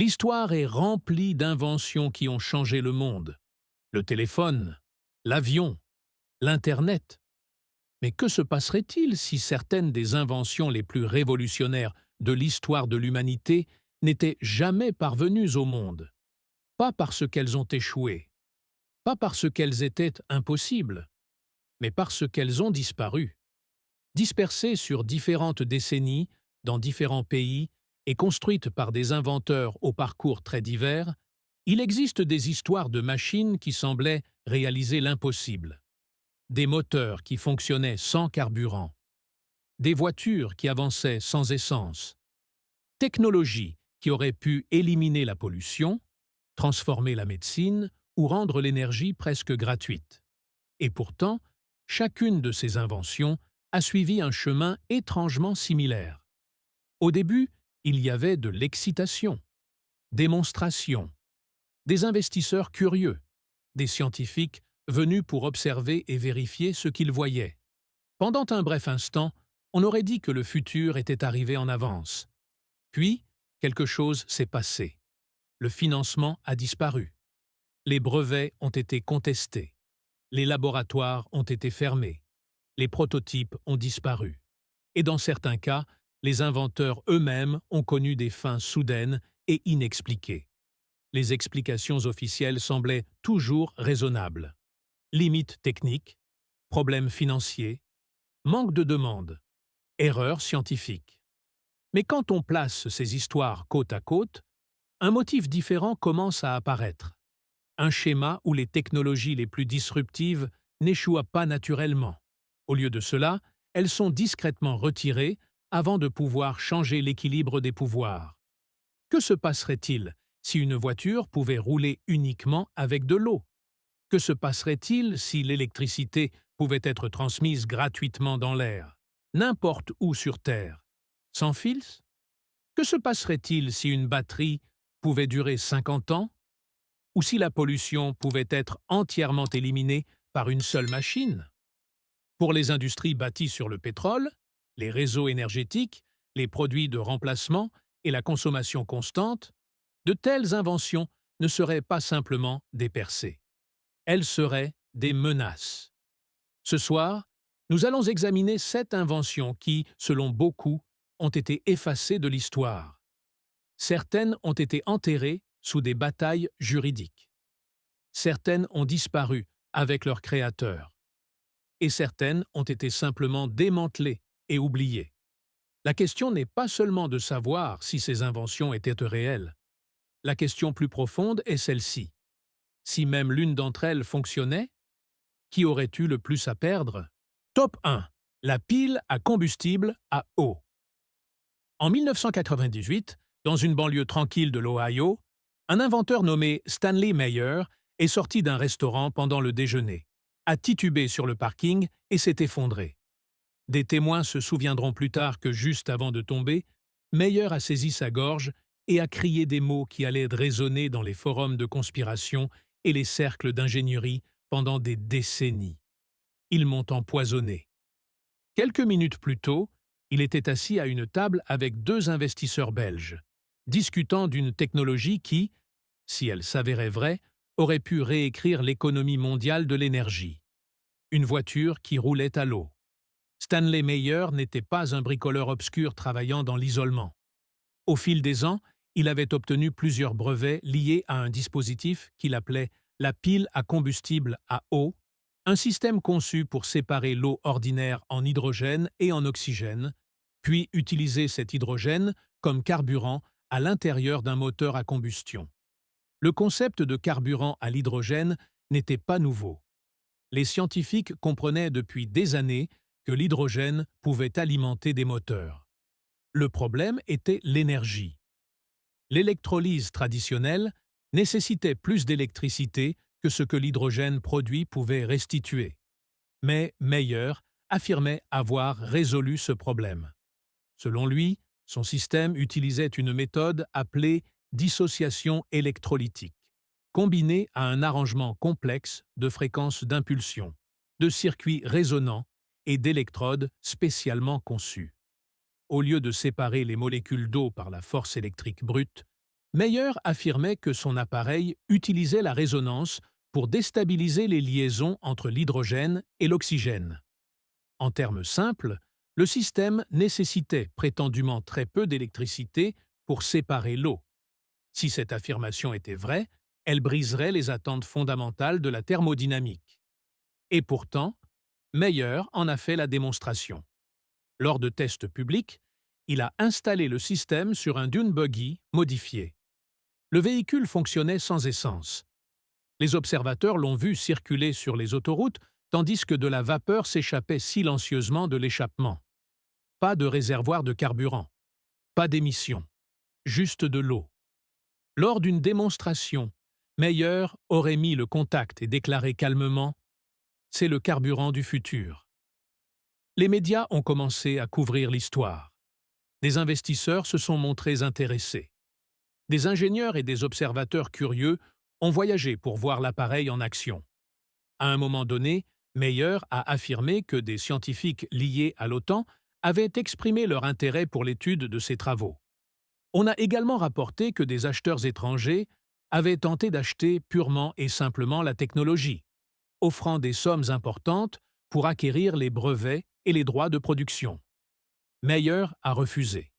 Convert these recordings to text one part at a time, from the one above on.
L'histoire est remplie d'inventions qui ont changé le monde. Le téléphone, l'avion, l'Internet. Mais que se passerait-il si certaines des inventions les plus révolutionnaires de l'histoire de l'humanité n'étaient jamais parvenues au monde? Pas parce qu'elles ont échoué, pas parce qu'elles étaient impossibles, mais parce qu'elles ont disparu. Dispersées sur différentes décennies, dans différents pays, et construites par des inventeurs au parcours très divers, il existe des histoires de machines qui semblaient réaliser l'impossible. Des moteurs qui fonctionnaient sans carburant. Des voitures qui avançaient sans essence. Technologies qui auraient pu éliminer la pollution, transformer la médecine ou rendre l'énergie presque gratuite. Et pourtant, chacune de ces inventions a suivi un chemin étrangement similaire. Au début, il y avait de l'excitation, démonstration, des investisseurs curieux, des scientifiques venus pour observer et vérifier ce qu'ils voyaient. Pendant un bref instant, on aurait dit que le futur était arrivé en avance. Puis, quelque chose s'est passé. Le financement a disparu. Les brevets ont été contestés. Les laboratoires ont été fermés. Les prototypes ont disparu. Et dans certains cas, les inventeurs eux-mêmes ont connu des fins soudaines et inexpliquées. Les explications officielles semblaient toujours raisonnables. Limites techniques, problèmes financiers, manque de demande, erreurs scientifiques. Mais quand on place ces histoires côte à côte, un motif différent commence à apparaître. Un schéma où les technologies les plus disruptives n'échouent pas naturellement. Au lieu de cela, elles sont discrètement retirées avant de pouvoir changer l'équilibre des pouvoirs. Que se passerait-il si une voiture pouvait rouler uniquement avec de l'eau? Que se passerait-il si l'électricité pouvait être transmise gratuitement dans l'air, n'importe où sur Terre, sans fils? Que se passerait-il si une batterie pouvait durer 50 ans? Ou si la pollution pouvait être entièrement éliminée par une seule machine? Pour les industries bâties sur le pétrole, les réseaux énergétiques, les produits de remplacement et la consommation constante, de telles inventions ne seraient pas simplement des percées. Elles seraient des menaces. Ce soir, nous allons examiner 7 inventions qui, selon beaucoup, ont été effacées de l'histoire. Certaines ont été enterrées sous des batailles juridiques. Certaines ont disparu avec leurs créateurs. Et certaines ont été simplement démantelées et oubliées. La question n'est pas seulement de savoir si ces inventions étaient réelles. La question plus profonde est celle-ci. Si même l'une d'entre elles fonctionnait, qui aurait eu le plus à perdre? Top 1. La pile à combustible à eau. En 1998, dans une banlieue tranquille de l'Ohio, un inventeur nommé Stanley Meyer est sorti d'un restaurant pendant le déjeuner, a titubé sur le parking et s'est effondré. Des témoins se souviendront plus tard que juste avant de tomber, Meyer a saisi sa gorge et a crié des mots qui allaient résonner dans les forums de conspiration et les cercles d'ingénierie pendant des décennies. Ils m'ont empoisonné. Quelques minutes plus tôt, il était assis à une table avec 2 investisseurs belges, discutant d'une technologie qui, si elle s'avérait vraie, aurait pu réécrire l'économie mondiale de l'énergie. Une voiture qui roulait à l'eau. Stanley Meyer n'était pas un bricoleur obscur travaillant dans l'isolement. Au fil des ans, il avait obtenu plusieurs brevets liés à un dispositif qu'il appelait la pile à combustible à eau, un système conçu pour séparer l'eau ordinaire en hydrogène et en oxygène, puis utiliser cet hydrogène comme carburant à l'intérieur d'un moteur à combustion. Le concept de carburant à l'hydrogène n'était pas nouveau. Les scientifiques comprenaient depuis des années que l'hydrogène pouvait alimenter des moteurs. Le problème était l'énergie. L'électrolyse traditionnelle nécessitait plus d'électricité que ce que l'hydrogène produit pouvait restituer. Mais Meyer affirmait avoir résolu ce problème. Selon lui, son système utilisait une méthode appelée dissociation électrolytique, combinée à un arrangement complexe de fréquences d'impulsion, de circuits résonnants et d'électrodes spécialement conçus. Au lieu de séparer les molécules d'eau par la force électrique brute, Meyer affirmait que son appareil utilisait la résonance pour déstabiliser les liaisons entre l'hydrogène et l'oxygène. En termes simples, le système nécessitait prétendument très peu d'électricité pour séparer l'eau. Si cette affirmation était vraie, elle briserait les attentes fondamentales de la thermodynamique. Et pourtant, Meyer en a fait la démonstration. Lors de tests publics, il a installé le système sur un dune buggy modifié. Le véhicule fonctionnait sans essence. Les observateurs l'ont vu circuler sur les autoroutes tandis que de la vapeur s'échappait silencieusement de l'échappement. Pas de réservoir de carburant, pas d'émissions, juste de l'eau. Lors d'une démonstration, Meyer aurait mis le contact et déclaré calmement « C'est le carburant du futur ». Les médias ont commencé à couvrir l'histoire. Des investisseurs se sont montrés intéressés. Des ingénieurs et des observateurs curieux ont voyagé pour voir l'appareil en action. À un moment donné, Meyer a affirmé que des scientifiques liés à l'OTAN avaient exprimé leur intérêt pour l'étude de ses travaux. On a également rapporté que des acheteurs étrangers avaient tenté d'acheter purement et simplement la technologie, offrant des sommes importantes pour acquérir les brevets et les droits de production. Meyer a refusé.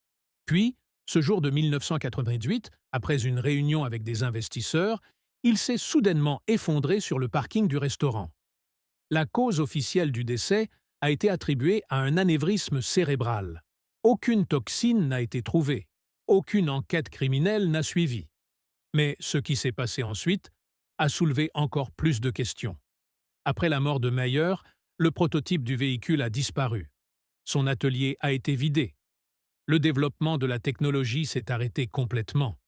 Puis, ce jour de 1988, après une réunion avec des investisseurs, il s'est soudainement effondré sur le parking du restaurant. La cause officielle du décès a été attribuée à un anévrisme cérébral. Aucune toxine n'a été trouvée. Aucune enquête criminelle n'a suivi. Mais ce qui s'est passé ensuite a soulevé encore plus de questions. Après la mort de Meyer, le prototype du véhicule a disparu. Son atelier a été vidé. Le développement de la technologie s'est arrêté complètement.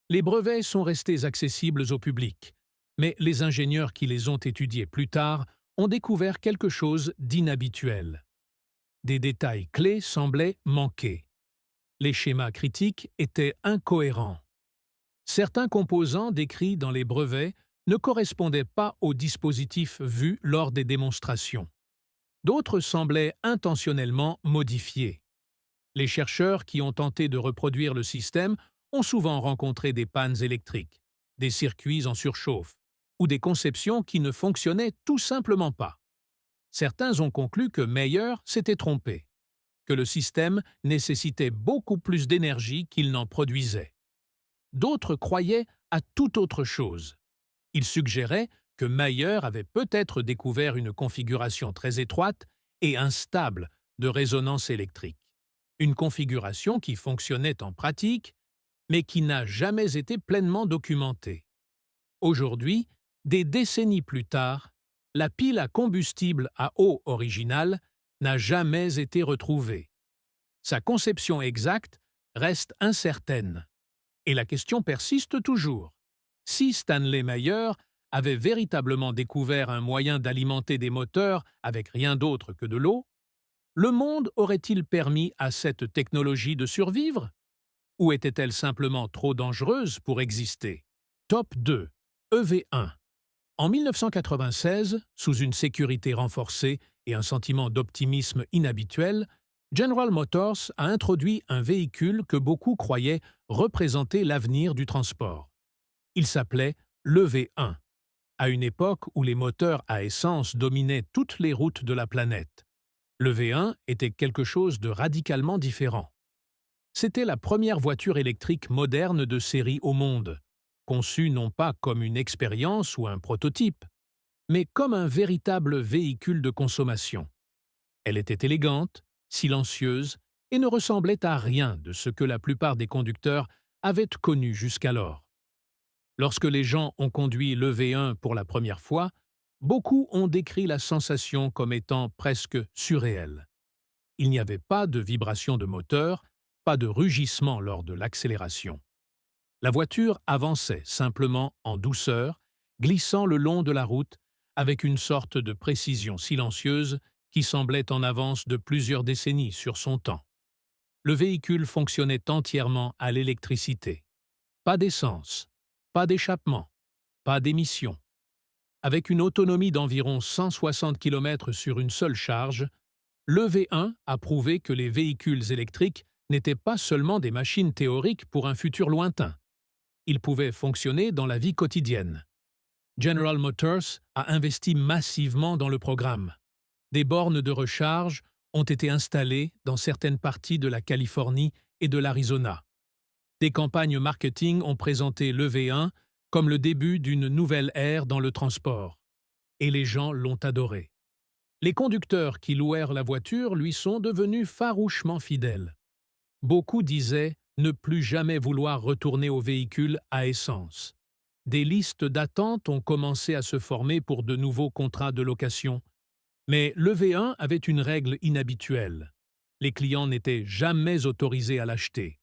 Les brevets sont restés accessibles au public, mais les ingénieurs qui les ont étudiés plus tard ont découvert quelque chose d'inhabituel. Des détails clés semblaient manquer. Les schémas critiques étaient incohérents. Certains composants décrits dans les brevets ne correspondaient pas aux dispositifs vus lors des démonstrations. D'autres semblaient intentionnellement modifiés. Les chercheurs qui ont tenté de reproduire le système ont souvent rencontré des pannes électriques, des circuits en surchauffe ou des conceptions qui ne fonctionnaient tout simplement pas. Certains ont conclu que Meyer s'était trompé, que le système nécessitait beaucoup plus d'énergie qu'il n'en produisait. D'autres croyaient à toute autre chose. Ils suggéraient que Meyer avait peut-être découvert une configuration très étroite et instable de résonance électrique. Une configuration qui fonctionnait en pratique, mais qui n'a jamais été pleinement documentée. Aujourd'hui, des décennies plus tard, la pile à combustible à eau originale n'a jamais été retrouvée. Sa conception exacte reste incertaine. Et la question persiste toujours. Si Stanley Meyer avait véritablement découvert un moyen d'alimenter des moteurs avec rien d'autre que de l'eau, le monde aurait-il permis à cette technologie de survivre? Ou était-elle simplement trop dangereuse pour exister? Top 2. EV1. En 1996, sous une sécurité renforcée et un sentiment d'optimisme inhabituel, General Motors a introduit un véhicule que beaucoup croyaient représenter l'avenir du transport. Il s'appelait l'EV1, à une époque où les moteurs à essence dominaient toutes les routes de la planète. Le V1 était quelque chose de radicalement différent. C'était la première voiture électrique moderne de série au monde, conçue non pas comme une expérience ou un prototype, mais comme un véritable véhicule de consommation. Elle était élégante, silencieuse et ne ressemblait à rien de ce que la plupart des conducteurs avaient connu jusqu'alors. Lorsque les gens ont conduit le V1 pour la première fois, beaucoup ont décrit la sensation comme étant presque surréelle. Il n'y avait pas de vibration de moteur, pas de rugissement lors de l'accélération. La voiture avançait simplement en douceur, glissant le long de la route avec une sorte de précision silencieuse qui semblait en avance de plusieurs décennies sur son temps. Le véhicule fonctionnait entièrement à l'électricité. Pas d'essence, pas d'échappement, pas d'émissions. Avec une autonomie d'environ 160 km sur une seule charge, le V1 a prouvé que les véhicules électriques n'étaient pas seulement des machines théoriques pour un futur lointain, Ils pouvaient fonctionner dans la vie quotidienne. General Motors a investi massivement dans le programme. Des bornes de recharge ont été installées dans certaines parties de la Californie et de l'Arizona. Des campagnes marketing ont présenté l'EV1 comme le début d'une nouvelle ère dans le transport. Et les gens l'ont adoré. Les conducteurs qui louèrent la voiture lui sont devenus farouchement fidèles. Beaucoup disaient ne plus jamais vouloir retourner au véhicule à essence. Des listes d'attente ont commencé à se former pour de nouveaux contrats de location. Mais l'EV1 avait une règle inhabituelle. Les clients n'étaient jamais autorisés à l'acheter.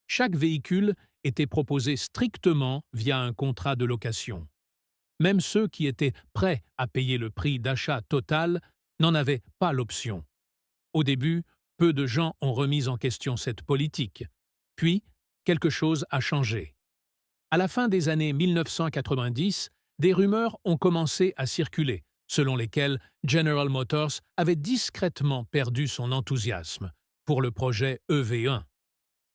Chaque véhicule était proposé strictement via un contrat de location. Même ceux qui étaient prêts à payer le prix d'achat total n'en avaient pas l'option. Au début, peu de gens ont remis en question cette politique. Puis, quelque chose a changé. À la fin des années 1990, des rumeurs ont commencé à circuler, selon lesquelles General Motors avait discrètement perdu son enthousiasme pour le projet EV1.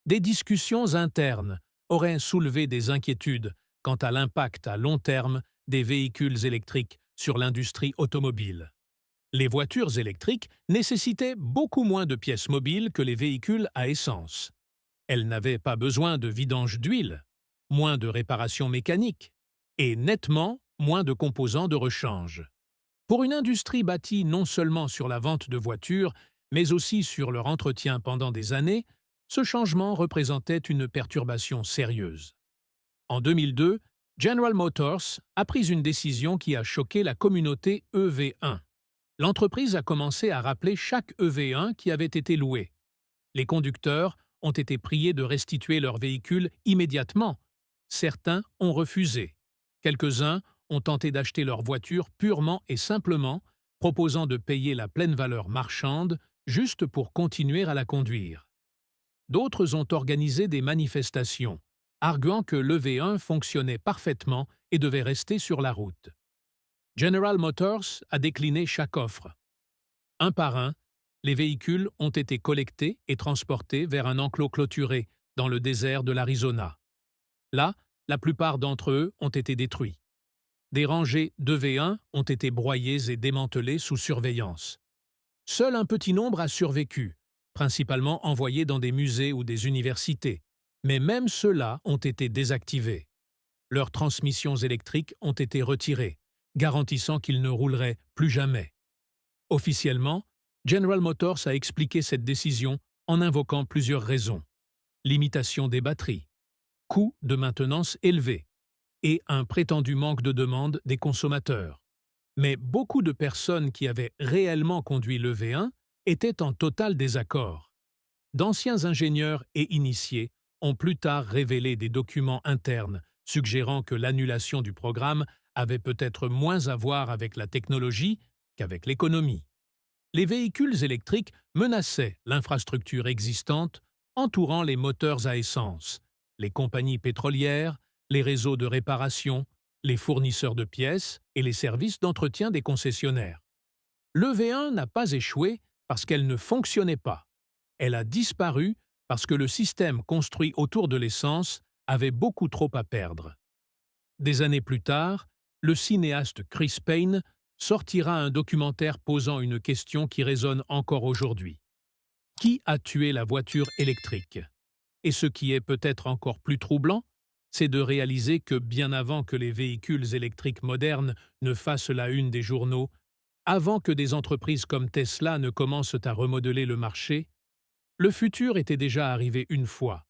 Des discussions internes auraient soulevé des inquiétudes quant à l'impact à long terme des véhicules électriques sur l'industrie automobile. Les voitures électriques nécessitaient beaucoup moins de pièces mobiles que les véhicules à essence. Elles n'avaient pas besoin de vidange d'huile, moins de réparations mécaniques et nettement moins de composants de rechange. Pour une industrie bâtie non seulement sur la vente de voitures, mais aussi sur leur entretien pendant des années, ce changement représentait une perturbation sérieuse. En 2002, General Motors a pris une décision qui a choqué la communauté EV1. L'entreprise a commencé à rappeler chaque EV1 qui avait été loué. Les conducteurs ont été priés de restituer leur véhicule immédiatement. Certains ont refusé. Quelques-uns ont tenté d'acheter leur voiture purement et simplement, proposant de payer la pleine valeur marchande juste pour continuer à la conduire. D'autres ont organisé des manifestations, arguant que l'EV1 fonctionnait parfaitement et devait rester sur la route. General Motors a décliné chaque offre. Un par un, les véhicules ont été collectés et transportés vers un enclos clôturé dans le désert de l'Arizona. Là, la plupart d'entre eux ont été détruits. Des rangées d'EV1 ont été broyées et démantelées sous surveillance. Seul un petit nombre a survécu, principalement envoyés dans des musées ou des universités, mais même ceux-là ont été désactivés. Leurs transmissions électriques ont été retirées, garantissant qu'ils ne rouleraient plus jamais. Officiellement, General Motors a expliqué cette décision en invoquant plusieurs raisons. Limitation des batteries, coût de maintenance élevé et un prétendu manque de demande des consommateurs. Mais beaucoup de personnes qui avaient réellement conduit l'EV1 étaient en total désaccord. D'anciens ingénieurs et initiés ont plus tard révélé des documents internes suggérant que l'annulation du programme avait peut-être moins à voir avec la technologie qu'avec l'économie. Les véhicules électriques menaçaient l'infrastructure existante entourant les moteurs à essence, les compagnies pétrolières, les réseaux de réparation, les fournisseurs de pièces et les services d'entretien des concessionnaires. L'EV1 n'a pas échoué parce qu'elle ne fonctionnait pas. Elle a disparu parce que le système construit autour de l'essence avait beaucoup trop à perdre. Des années plus tard, le cinéaste Chris Payne sortira un documentaire posant une question qui résonne encore aujourd'hui. Qui a tué la voiture électrique? Et ce qui est peut-être encore plus troublant, c'est de réaliser que bien avant que les véhicules électriques modernes ne fassent la une des journaux, avant que des entreprises comme Tesla ne commencent à remodeler le marché, le futur était déjà arrivé une fois.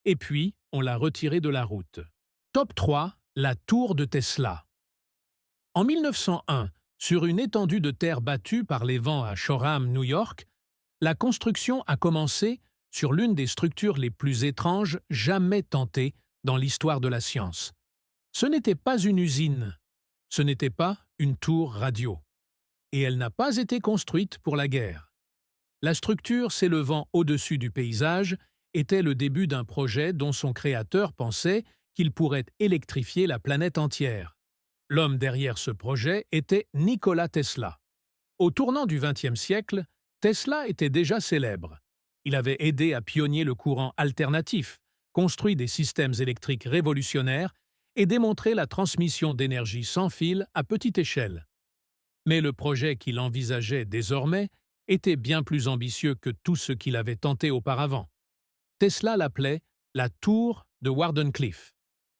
Et puis, on l'a retiré de la route. Top 3, la tour de Tesla. En 1901, sur une étendue de terre battue par les vents à Shoreham, New York, la construction a commencé sur l'une des structures les plus étranges jamais tentées dans l'histoire de la science. Ce n'était pas une usine, ce n'était pas une tour radio. Et elle n'a pas été construite pour la guerre. La structure s'élevant au-dessus du paysage était le début d'un projet dont son créateur pensait qu'il pourrait électrifier la planète entière. L'homme derrière ce projet était Nikola Tesla. Au tournant du XXe siècle, Tesla était déjà célèbre. Il avait aidé à pionnier le courant alternatif, construit des systèmes électriques révolutionnaires et démontré la transmission d'énergie sans fil à petite échelle. Mais le projet qu'il envisageait désormais était bien plus ambitieux que tout ce qu'il avait tenté auparavant. Tesla l'appelait la tour de Wardenclyffe.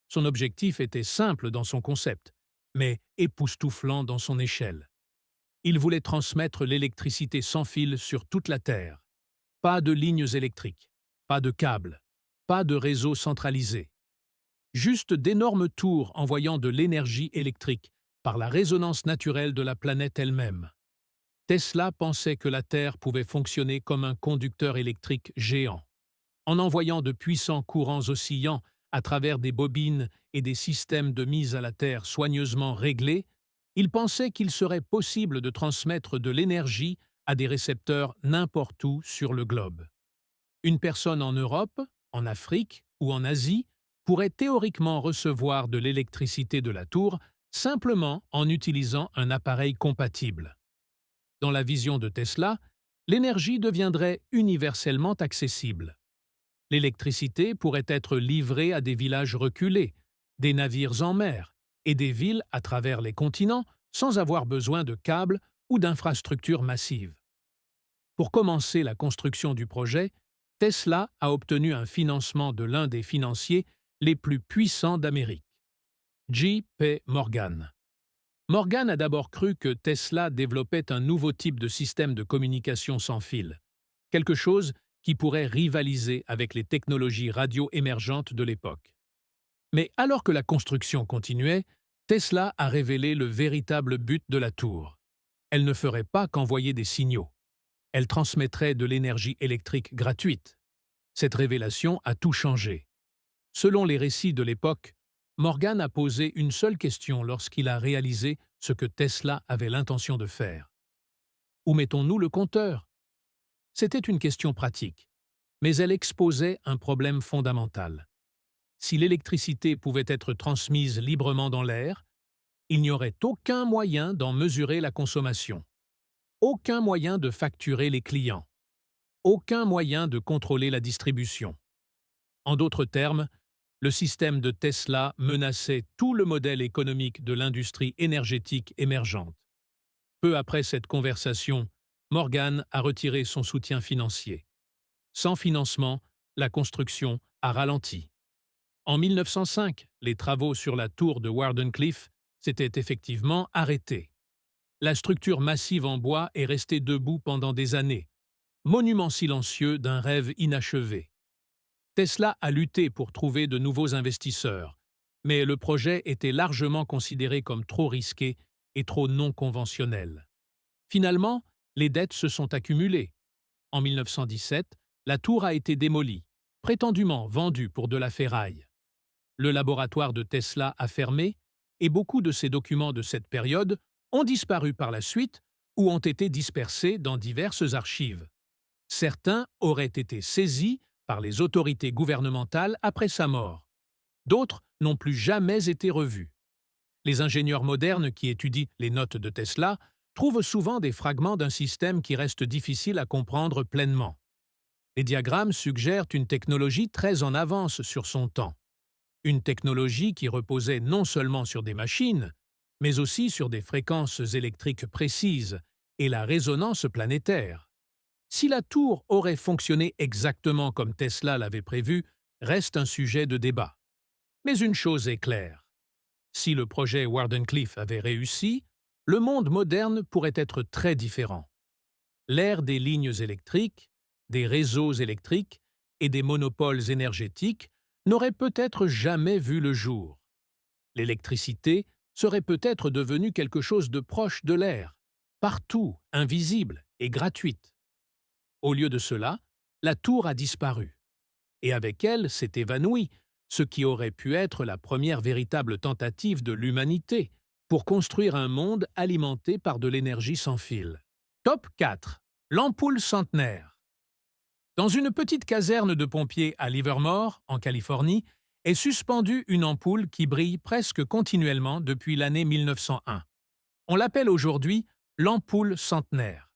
Son objectif était simple dans son concept, mais époustouflant dans son échelle. Il voulait transmettre l'électricité sans fil sur toute la Terre. Pas de lignes électriques, pas de câbles, pas de réseau centralisé. Juste d'énormes tours envoyant de l'énergie électrique par la résonance naturelle de la planète elle-même. Tesla pensait que la Terre pouvait fonctionner comme un conducteur électrique géant. En envoyant de puissants courants oscillants à travers des bobines et des systèmes de mise à la Terre soigneusement réglés, il pensait qu'il serait possible de transmettre de l'énergie à des récepteurs n'importe où sur le globe. Une personne en Europe, en Afrique ou en Asie pourrait théoriquement recevoir de l'électricité de la tour simplement en utilisant un appareil compatible. Dans la vision de Tesla, l'énergie deviendrait universellement accessible. L'électricité pourrait être livrée à des villages reculés, des navires en mer et des villes à travers les continents sans avoir besoin de câbles ou d'infrastructures massives. Pour commencer la construction du projet, Tesla a obtenu un financement de l'un des financiers les plus puissants d'Amérique, J.P. Morgan. Morgan a d'abord cru que Tesla développait un nouveau type de système de communication sans fil, quelque chose qui pourrait rivaliser avec les technologies radio émergentes de l'époque. Mais alors que la construction continuait, Tesla a révélé le véritable but de la tour. Elle ne ferait pas qu'envoyer des signaux. Elle transmettrait de l'énergie électrique gratuite. Cette révélation a tout changé. Selon les récits de l'époque, Morgan a posé une seule question lorsqu'il a réalisé ce que Tesla avait l'intention de faire. Où mettons-nous le compteur? C'était une question pratique, mais elle exposait un problème fondamental. Si l'électricité pouvait être transmise librement dans l'air, il n'y aurait aucun moyen d'en mesurer la consommation, aucun moyen de facturer les clients, aucun moyen de contrôler la distribution. En d'autres termes, le système de Tesla menaçait tout le modèle économique de l'industrie énergétique émergente. Peu après cette conversation, Morgan a retiré son soutien financier. Sans financement, la construction a ralenti. En 1905, les travaux sur la tour de Wardenclyffe s'étaient effectivement arrêtés. La structure massive en bois est restée debout pendant des années, monument silencieux d'un rêve inachevé. Tesla a lutté pour trouver de nouveaux investisseurs, mais le projet était largement considéré comme trop risqué et trop non conventionnel. Finalement, les dettes se sont accumulées. En 1917, la tour a été démolie, prétendument vendue pour de la ferraille. Le laboratoire de Tesla a fermé et beaucoup de ces documents de cette période ont disparu par la suite ou ont été dispersés dans diverses archives. Certains auraient été saisis par les autorités gouvernementales après sa mort. D'autres n'ont plus jamais été revus. Les ingénieurs modernes qui étudient les notes de Tesla trouvent souvent des fragments d'un système qui reste difficile à comprendre pleinement. Les diagrammes suggèrent une technologie très en avance sur son temps. Une technologie qui reposait non seulement sur des machines, mais aussi sur des fréquences électriques précises et la résonance planétaire. Si la tour aurait fonctionné exactement comme Tesla l'avait prévu, reste un sujet de débat. Mais une chose est claire. Si le projet Wardenclyffe avait réussi, le monde moderne pourrait être très différent. L'ère des lignes électriques, des réseaux électriques et des monopoles énergétiques n'aurait peut-être jamais vu le jour. L'électricité serait peut-être devenue quelque chose de proche de l'air, partout, invisible et gratuite. Au lieu de cela, la tour a disparu. Et avec elle s'est évanoui ce qui aurait pu être la première véritable tentative de l'humanité pour construire un monde alimenté par de l'énergie sans fil. Top 4. L'ampoule centenaire. Dans une petite caserne de pompiers à Livermore, en Californie, est suspendue une ampoule qui brille presque continuellement depuis l'année 1901. On l'appelle aujourd'hui l'ampoule centenaire.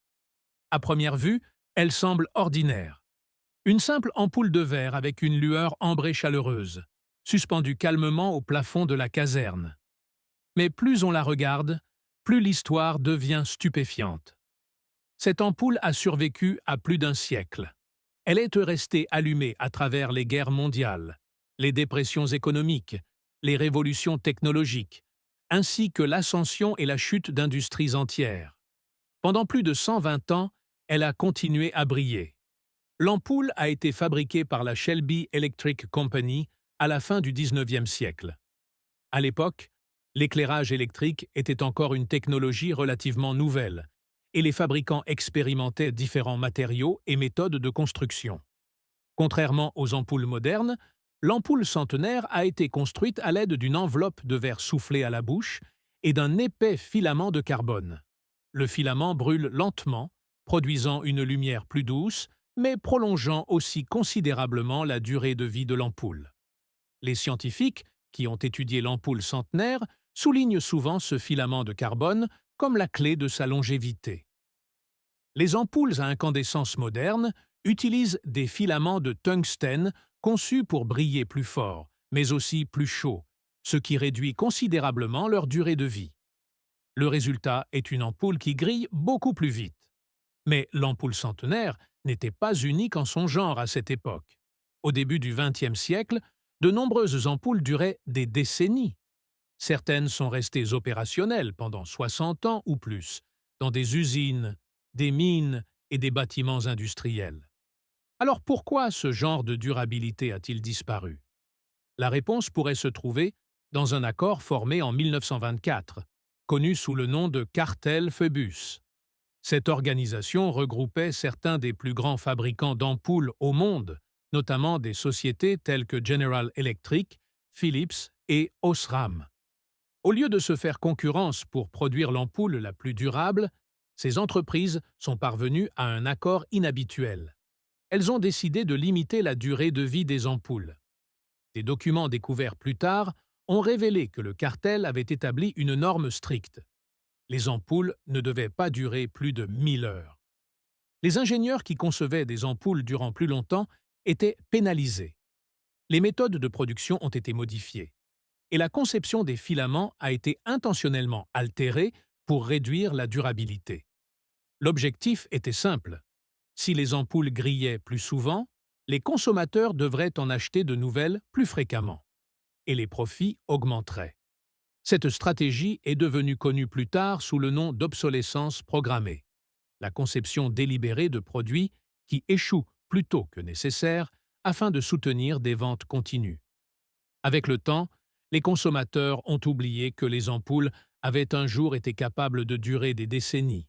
À première vue, elle semble ordinaire. Une simple ampoule de verre avec une lueur ambrée chaleureuse, suspendue calmement au plafond de la caserne. Mais plus on la regarde, plus l'histoire devient stupéfiante. Cette ampoule a survécu à plus d'un siècle. Elle est restée allumée à travers les guerres mondiales, les dépressions économiques, les révolutions technologiques, ainsi que l'ascension et la chute d'industries entières. Pendant plus de 120 ans, elle a continué à briller. L'ampoule a été fabriquée par la Shelby Electric Company à la fin du XIXe siècle. À l'époque, l'éclairage électrique était encore une technologie relativement nouvelle, et les fabricants expérimentaient différents matériaux et méthodes de construction. Contrairement aux ampoules modernes, l'ampoule centenaire a été construite à l'aide d'une enveloppe de verre soufflé à la bouche et d'un épais filament de carbone. Le filament brûle lentement, produisant une lumière plus douce, mais prolongeant aussi considérablement la durée de vie de l'ampoule. Les scientifiques, qui ont étudié l'ampoule centenaire, soulignent souvent ce filament de carbone comme la clé de sa longévité. Les ampoules à incandescence modernes utilisent des filaments de tungstène conçus pour briller plus fort, mais aussi plus chaud, ce qui réduit considérablement leur durée de vie. Le résultat est une ampoule qui grille beaucoup plus vite. Mais l'ampoule centenaire n'était pas unique en son genre à cette époque. Au début du XXe siècle, de nombreuses ampoules duraient des décennies. Certaines sont restées opérationnelles pendant 60 ans ou plus, dans des usines, des mines et des bâtiments industriels. Alors pourquoi ce genre de durabilité a-t-il disparu? La réponse pourrait se trouver dans un accord formé en 1924, connu sous le nom de cartel Phoebus. Cette organisation regroupait certains des plus grands fabricants d'ampoules au monde, notamment des sociétés telles que General Electric, Philips et Osram. Au lieu de se faire concurrence pour produire l'ampoule la plus durable, ces entreprises sont parvenues à un accord inhabituel. Elles ont décidé de limiter la durée de vie des ampoules. Des documents découverts plus tard ont révélé que le cartel avait établi une norme stricte. Les ampoules ne devaient pas durer plus de 1000 heures. Les ingénieurs qui concevaient des ampoules durant plus longtemps étaient pénalisés. Les méthodes de production ont été modifiées, et la conception des filaments a été intentionnellement altérée pour réduire la durabilité. L'objectif était simple. Si les ampoules grillaient plus souvent, les consommateurs devraient en acheter de nouvelles plus fréquemment, et les profits augmenteraient. Cette stratégie est devenue connue plus tard sous le nom d'obsolescence programmée, la conception délibérée de produits qui échouent plus tôt que nécessaire afin de soutenir des ventes continues. Avec le temps, les consommateurs ont oublié que les ampoules avaient un jour été capables de durer des décennies.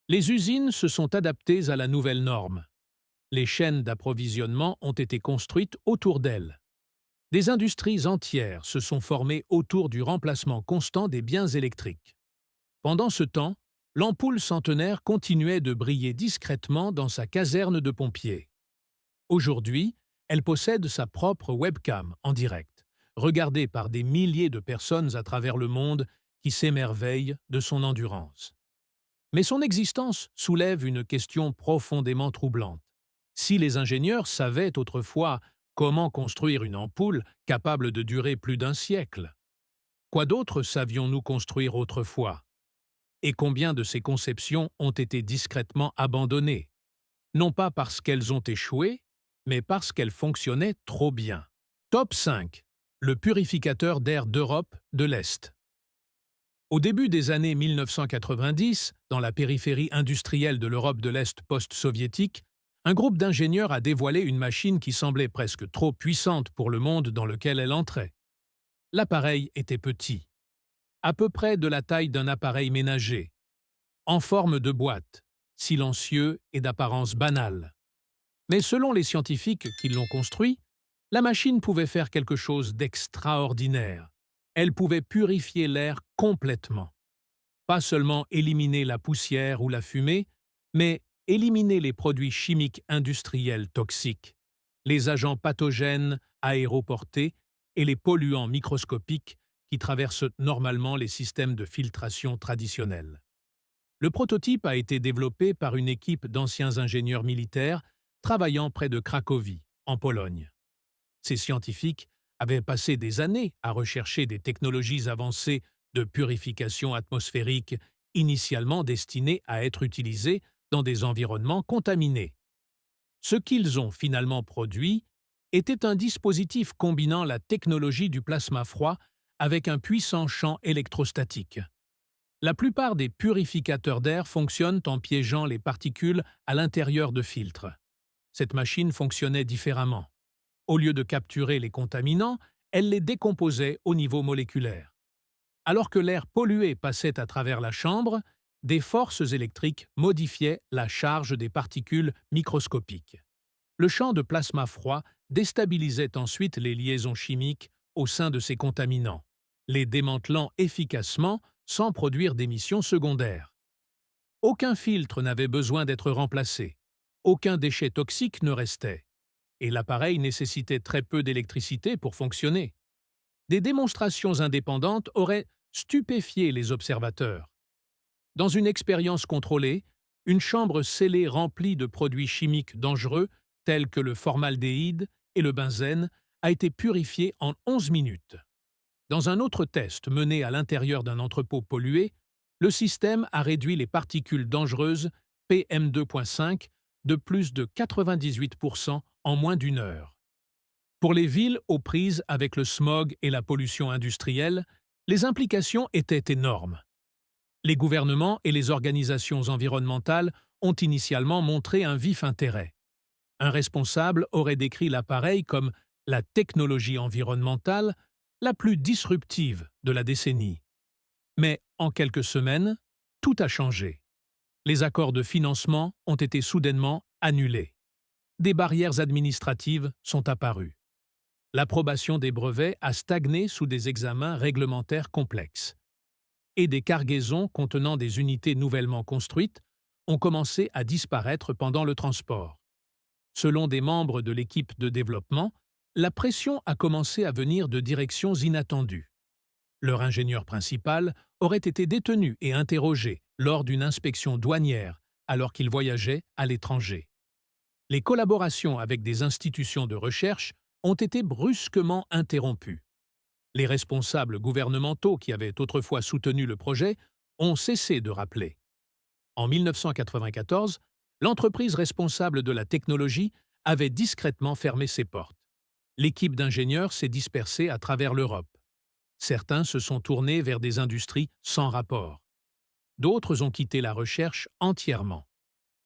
Les usines se sont adaptées à la nouvelle norme. Les chaînes d'approvisionnement ont été construites autour d'elles. Des industries entières se sont formées autour du remplacement constant des biens électriques. Pendant ce temps, l'ampoule centenaire continuait de briller discrètement dans sa caserne de pompiers. Aujourd'hui, elle possède sa propre webcam en direct, regardée par des milliers de personnes à travers le monde qui s'émerveillent de son endurance. Mais son existence soulève une question profondément troublante. Si les ingénieurs savaient autrefois comment construire une ampoule capable de durer plus d'un siècle, quoi d'autre savions-nous construire autrefois? Et combien de ces conceptions ont été discrètement abandonnées, non pas parce qu'elles ont échoué, mais parce qu'elles fonctionnaient trop bien. Top 5. Le purificateur d'air d'Europe de l'Est. Au début des années 1990, dans la périphérie industrielle de l'Europe de l'Est post-soviétique, un groupe d'ingénieurs a dévoilé une machine qui semblait presque trop puissante pour le monde dans lequel elle entrait. L'appareil était petit, à peu près de la taille d'un appareil ménager, en forme de boîte, silencieux et d'apparence banale. Mais selon les scientifiques qui l'ont construit, la machine pouvait faire quelque chose d'extraordinaire. Elle pouvait purifier l'air complètement. Pas seulement éliminer la poussière ou la fumée, mais éliminer les produits chimiques industriels toxiques, les agents pathogènes aéroportés et les polluants microscopiques qui traversent normalement les systèmes de filtration traditionnels. Le prototype a été développé par une équipe d'anciens ingénieurs militaires travaillant près de Cracovie, en Pologne. Ces scientifiques avaient passé des années à rechercher des technologies avancées de purification atmosphérique initialement destinées à être utilisées dans des environnements contaminés. Ce qu'ils ont finalement produit était un dispositif combinant la technologie du plasma froid avec un puissant champ électrostatique. La plupart des purificateurs d'air fonctionnent en piégeant les particules à l'intérieur de filtres. Cette machine fonctionnait différemment. Au lieu de capturer les contaminants, elle les décomposait au niveau moléculaire. Alors que l'air pollué passait à travers la chambre, des forces électriques modifiaient la charge des particules microscopiques. Le champ de plasma froid déstabilisait ensuite les liaisons chimiques au sein de ces contaminants, les démantelant efficacement sans produire d'émissions secondaires. Aucun filtre n'avait besoin d'être remplacé, aucun déchet toxique ne restait, et l'appareil nécessitait très peu d'électricité pour fonctionner. Des démonstrations indépendantes auraient stupéfié les observateurs. Dans une expérience contrôlée, une chambre scellée remplie de produits chimiques dangereux tels que le formaldéhyde et le benzène a été purifiée en 11 minutes. Dans un autre test mené à l'intérieur d'un entrepôt pollué, le système a réduit les particules dangereuses PM2.5 de plus de 98% en moins d'une heure. Pour les villes aux prises avec le smog et la pollution industrielle, les implications étaient énormes. Les gouvernements et les organisations environnementales ont initialement montré un vif intérêt. Un responsable aurait décrit l'appareil comme la technologie environnementale la plus disruptive de la décennie. Mais en quelques semaines, tout a changé. Les accords de financement ont été soudainement annulés. Des barrières administratives sont apparues. L'approbation des brevets a stagné sous des examens réglementaires complexes. Et des cargaisons contenant des unités nouvellement construites ont commencé à disparaître pendant le transport. Selon des membres de l'équipe de développement, la pression a commencé à venir de directions inattendues. Leur ingénieur principal aurait été détenu et interrogé lors d'une inspection douanière alors qu'il voyageait à l'étranger. Les collaborations avec des institutions de recherche ont été brusquement interrompues. Les responsables gouvernementaux qui avaient autrefois soutenu le projet ont cessé de rappeler. En 1994, l'entreprise responsable de la technologie avait discrètement fermé ses portes. L'équipe d'ingénieurs s'est dispersée à travers l'Europe. Certains se sont tournés vers des industries sans rapport. D'autres ont quitté la recherche entièrement.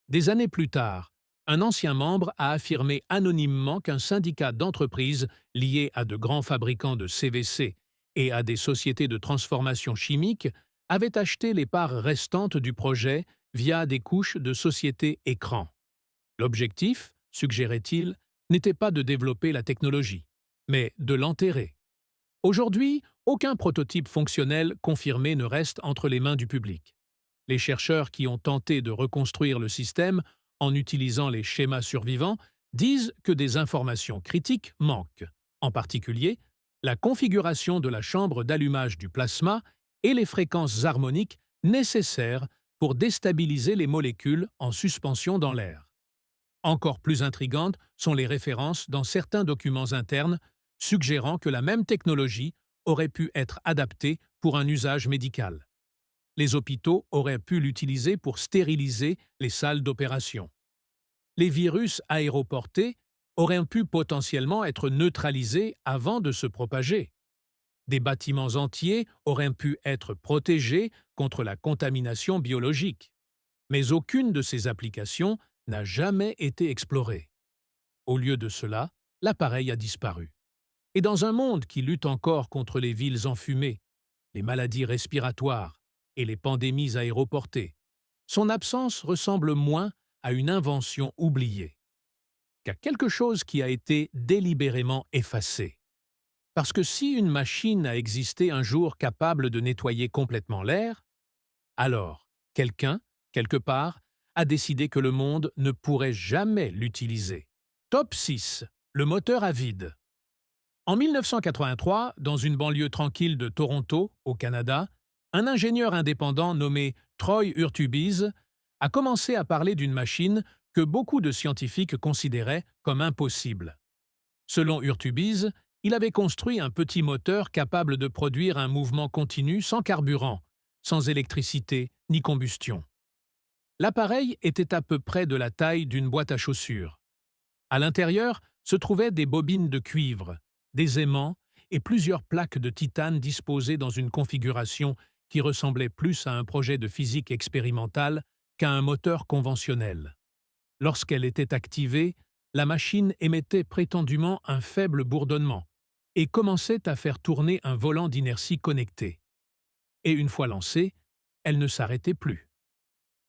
Des années plus tard, un ancien membre a affirmé anonymement qu'un syndicat d'entreprises lié à de grands fabricants de CVC et à des sociétés de transformation chimique avait acheté les parts restantes du projet via des couches de sociétés écrans. L'objectif, suggérait-il, n'était pas de développer la technologie, mais de l'enterrer. Aujourd'hui, aucun prototype fonctionnel confirmé ne reste entre les mains du public. Les chercheurs qui ont tenté de reconstruire le système en utilisant les schémas survivants disent que des informations critiques manquent, en particulier la configuration de la chambre d'allumage du plasma et les fréquences harmoniques nécessaires pour déstabiliser les molécules en suspension dans l'air. Encore plus intrigantes sont les références dans certains documents internes suggérant que la même technologie aurait pu être adaptée pour un usage médical. Les hôpitaux auraient pu l'utiliser pour stériliser les salles d'opération. Les virus aéroportés auraient pu potentiellement être neutralisés avant de se propager. Des bâtiments entiers auraient pu être protégés contre la contamination biologique. Mais aucune de ces applications n'a jamais été explorée. Au lieu de cela, l'appareil a disparu. Et dans un monde qui lutte encore contre les villes enfumées, les maladies respiratoires et les pandémies aéroportées, son absence ressemble moins à une invention oubliée qu'à quelque chose qui a été délibérément effacé. Parce que si une machine a existé un jour capable de nettoyer complètement l'air, alors quelqu'un, quelque part, a décidé que le monde ne pourrait jamais l'utiliser. Top 6. Le moteur à vide. En 1983, dans une banlieue tranquille de Toronto, au Canada, un ingénieur indépendant nommé Troy Urtubise a commencé à parler d'une machine que beaucoup de scientifiques considéraient comme impossible. Selon Urtubise, il avait construit un petit moteur capable de produire un mouvement continu sans carburant, sans électricité ni combustion. L'appareil était à peu près de la taille d'une boîte à chaussures. À l'intérieur se trouvaient des bobines de cuivre, des aimants et plusieurs plaques de titane disposées dans une configuration qui ressemblait plus à un projet de physique expérimentale qu'à un moteur conventionnel. Lorsqu'elle était activée, la machine émettait prétendument un faible bourdonnement et commençait à faire tourner un volant d'inertie connecté. Et une fois lancée, elle ne s'arrêtait plus.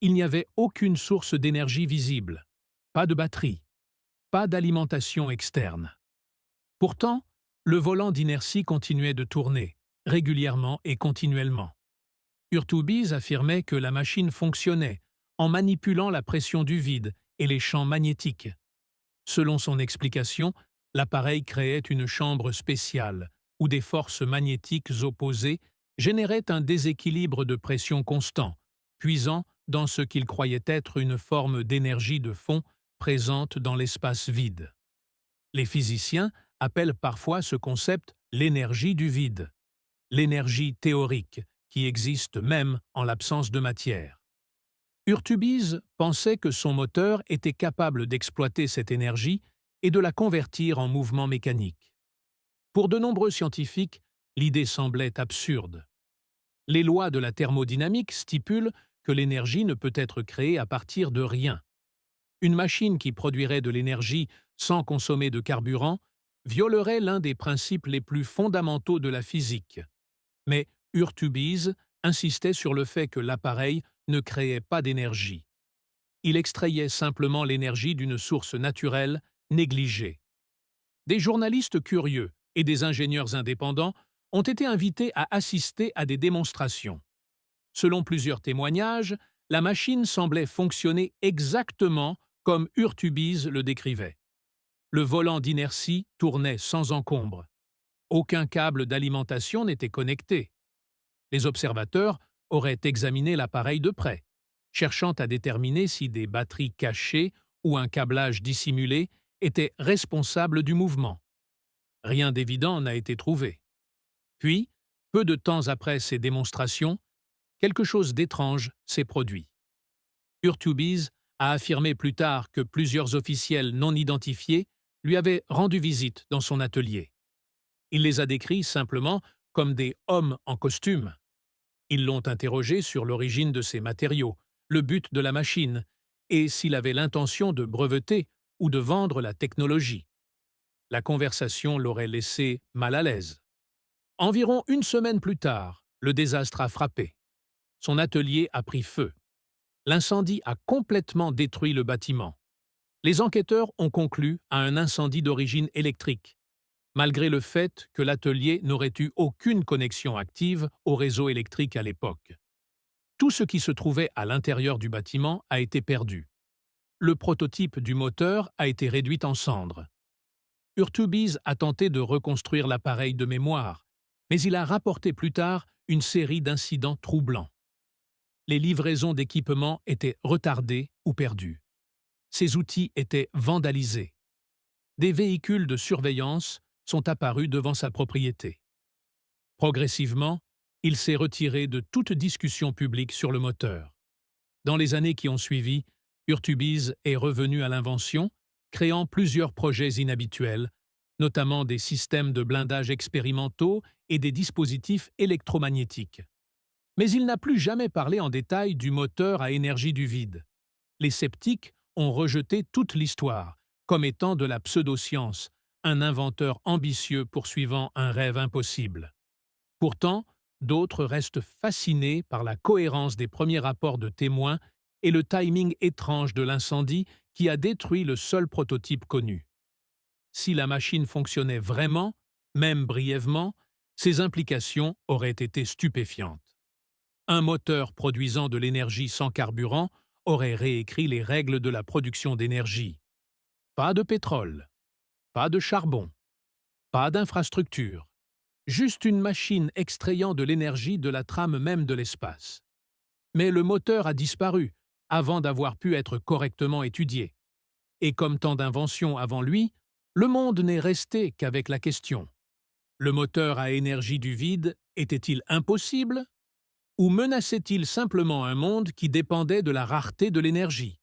Il n'y avait aucune source d'énergie visible, pas de batterie, pas d'alimentation externe. Pourtant, le volant d'inertie continuait de tourner, régulièrement et continuellement. Urtubise affirmait que la machine fonctionnait en manipulant la pression du vide et les champs magnétiques. Selon son explication, l'appareil créait une chambre spéciale où des forces magnétiques opposées généraient un déséquilibre de pression constant, puisant dans ce qu'il croyait être une forme d'énergie de fond présente dans l'espace vide. Les physiciens appellent parfois ce concept l'énergie du vide, l'énergie théorique, qui existe même en l'absence de matière. Urtubise pensait que son moteur était capable d'exploiter cette énergie et de la convertir en mouvement mécanique. Pour de nombreux scientifiques, l'idée semblait absurde. Les lois de la thermodynamique stipulent que l'énergie ne peut être créée à partir de rien. Une machine qui produirait de l'énergie sans consommer de carburant violerait l'un des principes les plus fondamentaux de la physique. Mais Urtubise insistait sur le fait que l'appareil ne créait pas d'énergie. Il extrayait simplement l'énergie d'une source naturelle négligée. Des journalistes curieux et des ingénieurs indépendants ont été invités à assister à des démonstrations. Selon plusieurs témoignages, la machine semblait fonctionner exactement comme Urtubise le décrivait. Le volant d'inertie tournait sans encombre. Aucun câble d'alimentation n'était connecté. Les observateurs auraient examiné l'appareil de près, cherchant à déterminer si des batteries cachées ou un câblage dissimulé étaient responsables du mouvement. Rien d'évident n'a été trouvé. Puis, peu de temps après ces démonstrations, quelque chose d'étrange s'est produit. Urtubise a affirmé plus tard que plusieurs officiels non identifiés lui avaient rendu visite dans son atelier. Il les a décrits simplement comme des hommes en costume. Ils l'ont interrogé sur l'origine de ces matériaux, le but de la machine, et s'il avait l'intention de breveter ou de vendre la technologie. La conversation l'aurait laissé mal à l'aise. Environ une semaine plus tard, le désastre a frappé. Son atelier a pris feu. L'incendie a complètement détruit le bâtiment. Les enquêteurs ont conclu à un incendie d'origine électrique, malgré le fait que l'atelier n'aurait eu aucune connexion active au réseau électrique à l'époque. Tout ce qui se trouvait à l'intérieur du bâtiment a été perdu. Le prototype du moteur a été réduit en cendres. Urtubise a tenté de reconstruire l'appareil de mémoire, mais il a rapporté plus tard une série d'incidents troublants. Les livraisons d'équipements étaient retardées ou perdues. Ses outils étaient vandalisés. Des véhicules de surveillance sont apparus devant sa propriété. Progressivement, il s'est retiré de toute discussion publique sur le moteur. Dans les années qui ont suivi, Urtubise est revenu à l'invention, créant plusieurs projets inhabituels, notamment des systèmes de blindage expérimentaux et des dispositifs électromagnétiques. Mais il n'a plus jamais parlé en détail du moteur à énergie du vide. Les sceptiques ont rejeté toute l'histoire, comme étant de la pseudoscience, un inventeur ambitieux poursuivant un rêve impossible. Pourtant, d'autres restent fascinés par la cohérence des premiers rapports de témoins et le timing étrange de l'incendie qui a détruit le seul prototype connu. Si la machine fonctionnait vraiment, même brièvement, ses implications auraient été stupéfiantes. Un moteur produisant de l'énergie sans carburant aurait réécrit les règles de la production d'énergie. Pas de pétrole, pas de charbon, pas d'infrastructure, juste une machine extrayant de l'énergie de la trame même de l'espace. Mais le moteur a disparu avant d'avoir pu être correctement étudié. Et comme tant d'inventions avant lui, le monde n'est resté qu'avec la question: le moteur à énergie du vide était-il impossible ou menaçait-il simplement un monde qui dépendait de la rareté de l'énergie?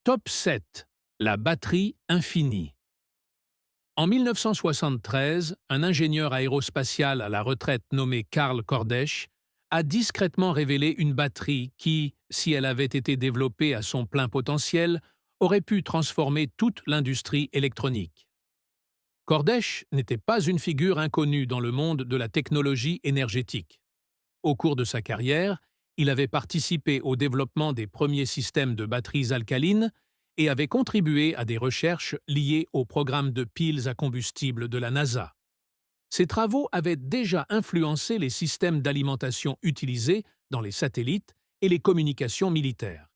Top 7. La batterie infinie. En 1973, un ingénieur aérospatial à la retraite nommé Karl Kordesch a discrètement révélé une batterie qui, si elle avait été développée à son plein potentiel, aurait pu transformer toute l'industrie électronique. Kordesch n'était pas une figure inconnue dans le monde de la technologie énergétique. Au cours de sa carrière, il avait participé au développement des premiers systèmes de batteries alcalines et avait contribué à des recherches liées au programme de piles à combustible de la NASA. Ses travaux avaient déjà influencé les systèmes d'alimentation utilisés dans les satellites et les communications militaires.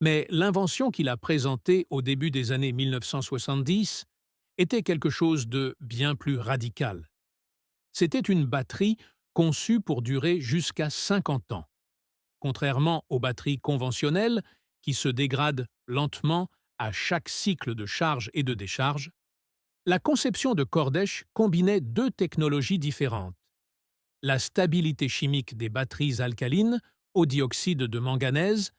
Mais l'invention qu'il a présentée au début des années 1970 était quelque chose de bien plus radical. C'était une batterie conçue pour durer jusqu'à 50 ans. Contrairement aux batteries conventionnelles, qui se dégradent lentement à chaque cycle de charge et de décharge, la conception de Kordesch combinait deux technologies différentes: la stabilité chimique des batteries alcalines au dioxyde de manganèse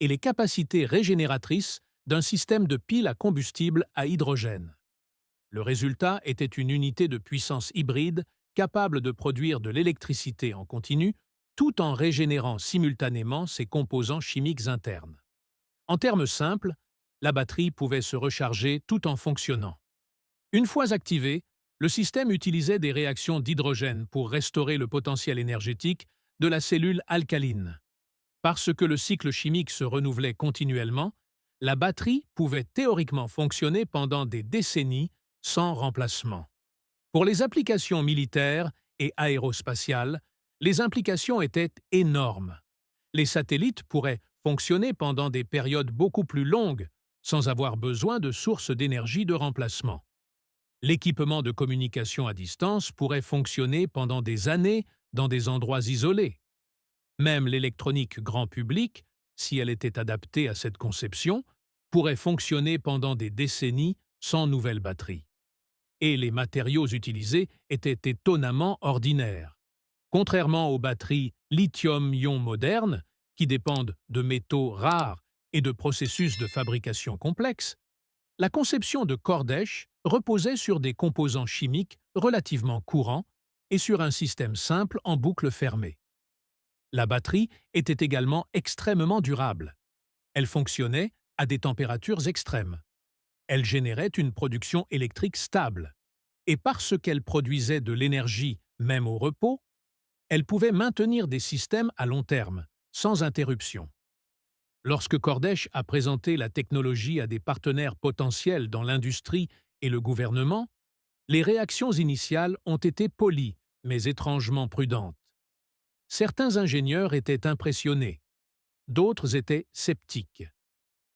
et les capacités régénératrices d'un système de piles à combustible à hydrogène. Le résultat était une unité de puissance hybride capable de produire de l'électricité en continu tout en régénérant simultanément ses composants chimiques internes. En termes simples, la batterie pouvait se recharger tout en fonctionnant. Une fois activé, le système utilisait des réactions d'hydrogène pour restaurer le potentiel énergétique de la cellule alcaline. Parce que le cycle chimique se renouvelait continuellement, la batterie pouvait théoriquement fonctionner pendant des décennies sans remplacement. Pour les applications militaires et aérospatiales, les implications étaient énormes. Les satellites pourraient fonctionner pendant des périodes beaucoup plus longues, sans avoir besoin de sources d'énergie de remplacement. L'équipement de communication à distance pourrait fonctionner pendant des années dans des endroits isolés. Même l'électronique grand public, si elle était adaptée à cette conception, pourrait fonctionner pendant des décennies sans nouvelle batterie. Et les matériaux utilisés étaient étonnamment ordinaires. Contrairement aux batteries lithium-ion modernes, qui dépendent de métaux rares et de processus de fabrication complexes, la conception de Kordesch reposait sur des composants chimiques relativement courants et sur un système simple en boucle fermée. La batterie était également extrêmement durable. Elle fonctionnait à des températures extrêmes. Elle générait une production électrique stable. Et parce qu'elle produisait de l'énergie même au repos, elle pouvait maintenir des systèmes à long terme, sans interruption. Lorsque Kordesch a présenté la technologie à des partenaires potentiels dans l'industrie et le gouvernement, les réactions initiales ont été polies, mais étrangement prudentes. Certains ingénieurs étaient impressionnés, d'autres étaient sceptiques.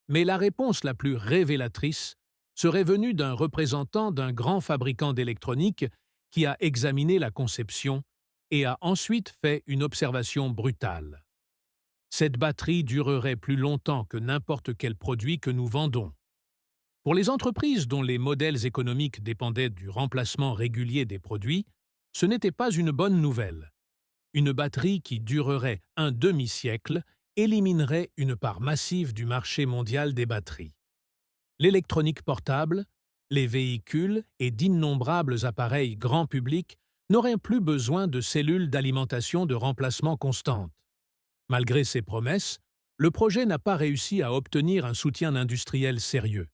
Mais la réponse la plus révélatrice serait venue d'un représentant d'un grand fabricant d'électronique qui a examiné la conception et a ensuite fait une observation brutale. Cette batterie durerait plus longtemps que n'importe quel produit que nous vendons. Pour les entreprises dont les modèles économiques dépendaient du remplacement régulier des produits, ce n'était pas une bonne nouvelle. Une batterie qui durerait un demi-siècle éliminerait une part massive du marché mondial des batteries. L'électronique portable, les véhicules et d'innombrables appareils grand public n'auraient plus besoin de cellules d'alimentation de remplacement constantes. Malgré ces promesses, le projet n'a pas réussi à obtenir un soutien industriel sérieux.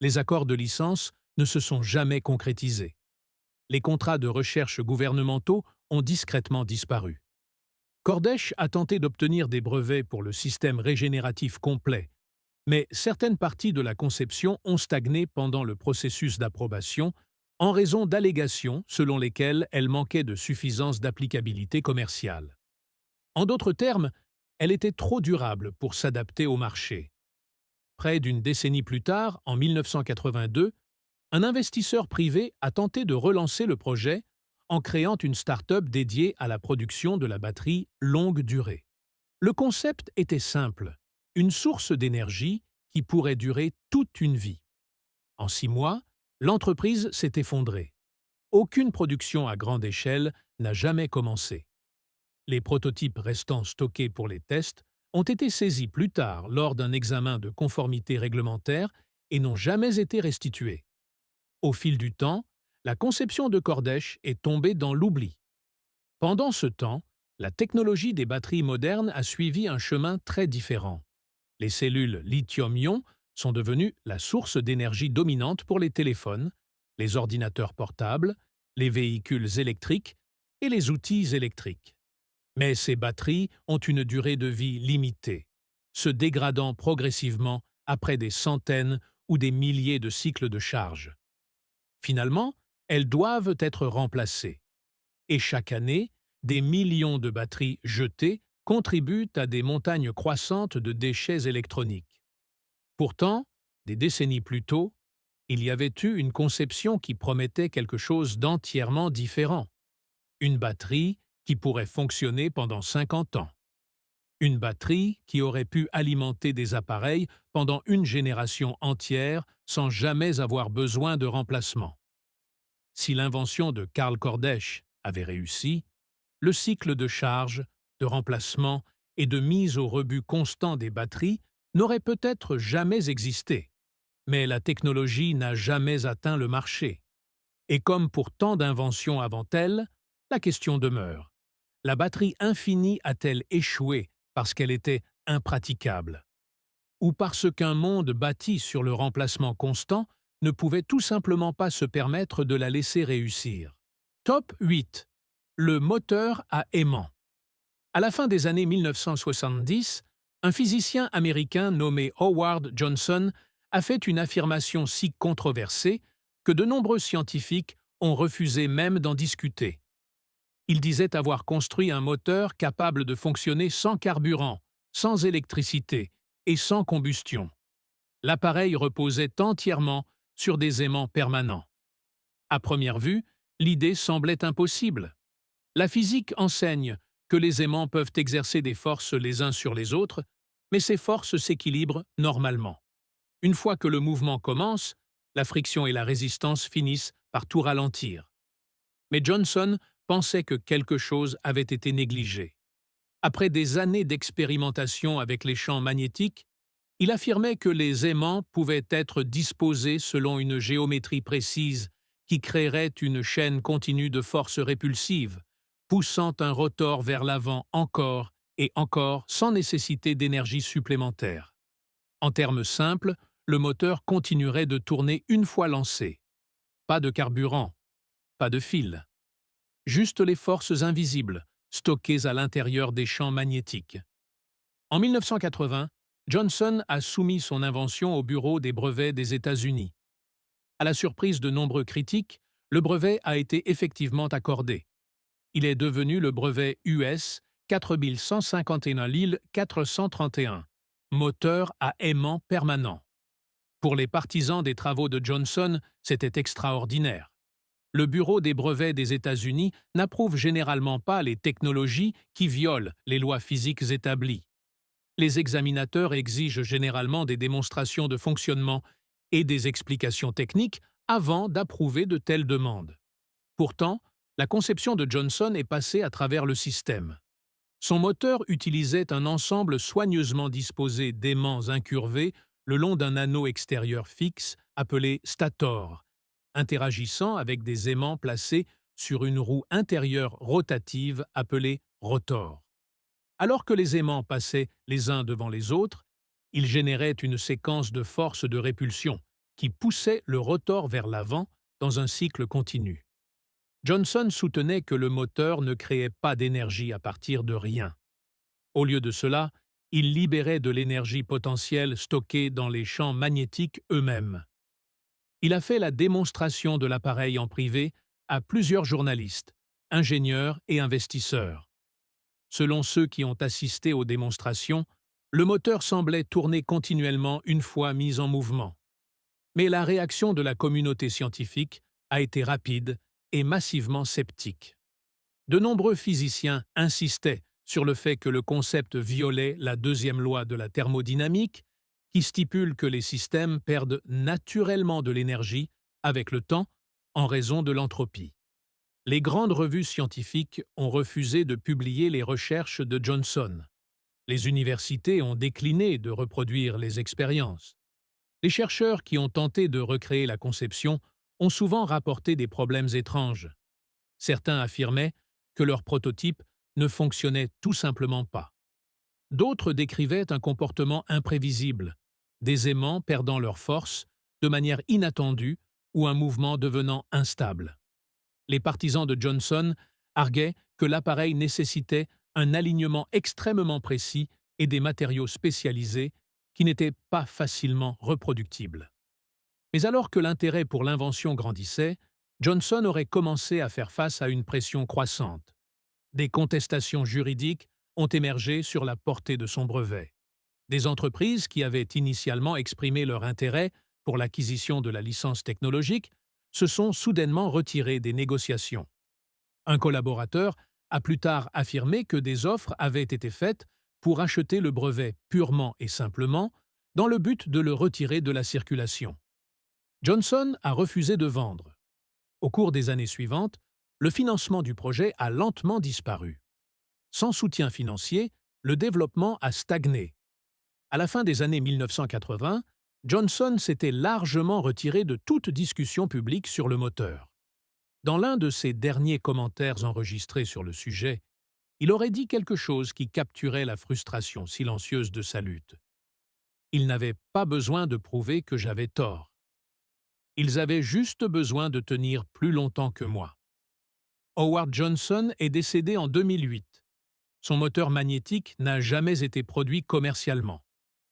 Les accords de licence ne se sont jamais concrétisés. Les contrats de recherche gouvernementaux ont discrètement disparu. Kordesch a tenté d'obtenir des brevets pour le système régénératif complet, mais certaines parties de la conception ont stagné pendant le processus d'approbation en raison d'allégations selon lesquelles elle manquait de suffisance d'applicabilité commerciale. En d'autres termes, elle était trop durable pour s'adapter au marché. Près d'une décennie plus tard, en 1982, un investisseur privé a tenté de relancer le projet en créant une start-up dédiée à la production de la batterie longue durée. Le concept était simple: une source d'énergie qui pourrait durer toute une vie. En 6 mois, l'entreprise s'est effondrée. Aucune production à grande échelle n'a jamais commencé. Les prototypes restant stockés pour les tests ont été saisis plus tard lors d'un examen de conformité réglementaire et n'ont jamais été restitués. Au fil du temps, la conception de Kordech est tombée dans l'oubli. Pendant ce temps, la technologie des batteries modernes a suivi un chemin très différent. Les cellules lithium-ion sont devenues la source d'énergie dominante pour les téléphones, les ordinateurs portables, les véhicules électriques et les outils électriques. Mais ces batteries ont une durée de vie limitée, se dégradant progressivement après des centaines ou des milliers de cycles de charge. Finalement, elles doivent être remplacées. Et chaque année, des millions de batteries jetées contribuent à des montagnes croissantes de déchets électroniques. Pourtant, des décennies plus tôt, il y avait eu une conception qui promettait quelque chose d'entièrement différent. Une batterie qui pourrait fonctionner pendant 50 ans. Une batterie qui aurait pu alimenter des appareils pendant une génération entière sans jamais avoir besoin de remplacement. Si l'invention de Karl Kordech avait réussi, le cycle de charge, de remplacement et de mise au rebut constant des batteries n'aurait peut-être jamais existé. Mais la technologie n'a jamais atteint le marché. Et comme pour tant d'inventions avant elle, la question demeure. La batterie infinie a-t-elle échoué parce qu'elle était impraticable? Ou parce qu'un monde bâti sur le remplacement constant ne pouvait tout simplement pas se permettre de la laisser réussir? Top 8. Le moteur à aimant. À la fin des années 1970, un physicien américain nommé Howard Johnson a fait une affirmation si controversée que de nombreux scientifiques ont refusé même d'en discuter. Il disait avoir construit un moteur capable de fonctionner sans carburant, sans électricité et sans combustion. L'appareil reposait entièrement sur des aimants permanents. À première vue, l'idée semblait impossible. La physique enseigne que les aimants peuvent exercer des forces les uns sur les autres, mais ces forces s'équilibrent normalement. Une fois que le mouvement commence, la friction et la résistance finissent par tout ralentir. Mais Johnson pensait que quelque chose avait été négligé. Après des années d'expérimentation avec les champs magnétiques, il affirmait que les aimants pouvaient être disposés selon une géométrie précise qui créerait une chaîne continue de forces répulsives, poussant un rotor vers l'avant encore et encore sans nécessité d'énergie supplémentaire. En termes simples, le moteur continuerait de tourner une fois lancé. Pas de carburant, pas de fil. Juste les forces invisibles, stockées à l'intérieur des champs magnétiques. En 1980, Johnson a soumis son invention au Bureau des brevets des États-Unis. À la surprise de nombreux critiques, le brevet a été effectivement accordé. Il est devenu le brevet US 4151 Lille 431, moteur à aimant permanent. Pour les partisans des travaux de Johnson, c'était extraordinaire. Le Bureau des brevets des États-Unis n'approuve généralement pas les technologies qui violent les lois physiques établies. Les examinateurs exigent généralement des démonstrations de fonctionnement et des explications techniques avant d'approuver de telles demandes. Pourtant, la conception de Johnson est passée à travers le système. Son moteur utilisait un ensemble soigneusement disposé d'aimants incurvés le long d'un anneau extérieur fixe appelé stator, interagissant avec des aimants placés sur une roue intérieure rotative appelée rotor. Alors que les aimants passaient les uns devant les autres, ils généraient une séquence de forces de répulsion qui poussait le rotor vers l'avant dans un cycle continu. Johnson soutenait que le moteur ne créait pas d'énergie à partir de rien. Au lieu de cela, il libérait de l'énergie potentielle stockée dans les champs magnétiques eux-mêmes. Il a fait la démonstration de l'appareil en privé à plusieurs journalistes, ingénieurs et investisseurs. Selon ceux qui ont assisté aux démonstrations, le moteur semblait tourner continuellement une fois mis en mouvement. Mais la réaction de la communauté scientifique a été rapide et massivement sceptique. De nombreux physiciens insistaient sur le fait que le concept violait la deuxième loi de la thermodynamique qui stipule que les systèmes perdent naturellement de l'énergie avec le temps en raison de l'entropie. Les grandes revues scientifiques ont refusé de publier les recherches de Johnson. Les universités ont décliné de reproduire les expériences. Les chercheurs qui ont tenté de recréer la conception ont souvent rapporté des problèmes étranges. Certains affirmaient que leur prototype ne fonctionnait tout simplement pas. D'autres décrivaient un comportement imprévisible, des aimants perdant leur force de manière inattendue ou un mouvement devenant instable. Les partisans de Johnson arguaient que l'appareil nécessitait un alignement extrêmement précis et des matériaux spécialisés qui n'étaient pas facilement reproductibles. Mais alors que l'intérêt pour l'invention grandissait, Johnson aurait commencé à faire face à une pression croissante. Des contestations juridiques ont émergé sur la portée de son brevet. Des entreprises qui avaient initialement exprimé leur intérêt pour l'acquisition de la licence technologique se sont soudainement retirées des négociations. Un collaborateur a plus tard affirmé que des offres avaient été faites pour acheter le brevet purement et simplement dans le but de le retirer de la circulation. Johnson a refusé de vendre. Au cours des années suivantes, le financement du projet a lentement disparu. Sans soutien financier, le développement a stagné. À la fin des années 1980, Johnson s'était largement retiré de toute discussion publique sur le moteur. Dans l'un de ses derniers commentaires enregistrés sur le sujet, il aurait dit quelque chose qui capturait la frustration silencieuse de sa lutte. Il n'avait pas besoin de prouver que j'avais tort. Ils avaient juste besoin de tenir plus longtemps que moi. Howard Johnson est décédé en 2008. Son moteur magnétique n'a jamais été produit commercialement.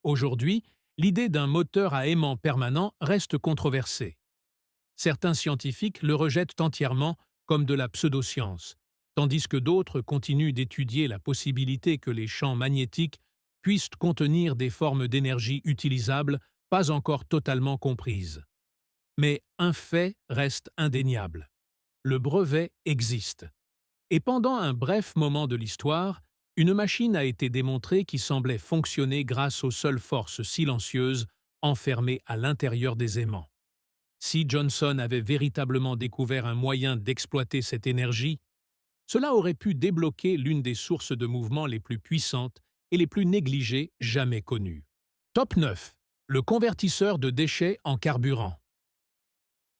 Aujourd'hui, l'idée d'un moteur à aimant permanent reste controversée. Certains scientifiques le rejettent entièrement comme de la pseudoscience, tandis que d'autres continuent d'étudier la possibilité que les champs magnétiques puissent contenir des formes d'énergie utilisables pas encore totalement comprises. Mais un fait reste indéniable. Le brevet existe. Et pendant un bref moment de l'histoire, une machine a été démontrée qui semblait fonctionner grâce aux seules forces silencieuses enfermées à l'intérieur des aimants. Si Johnson avait véritablement découvert un moyen d'exploiter cette énergie, cela aurait pu débloquer l'une des sources de mouvement les plus puissantes et les plus négligées jamais connues. Top 9. Le convertisseur de déchets en carburant.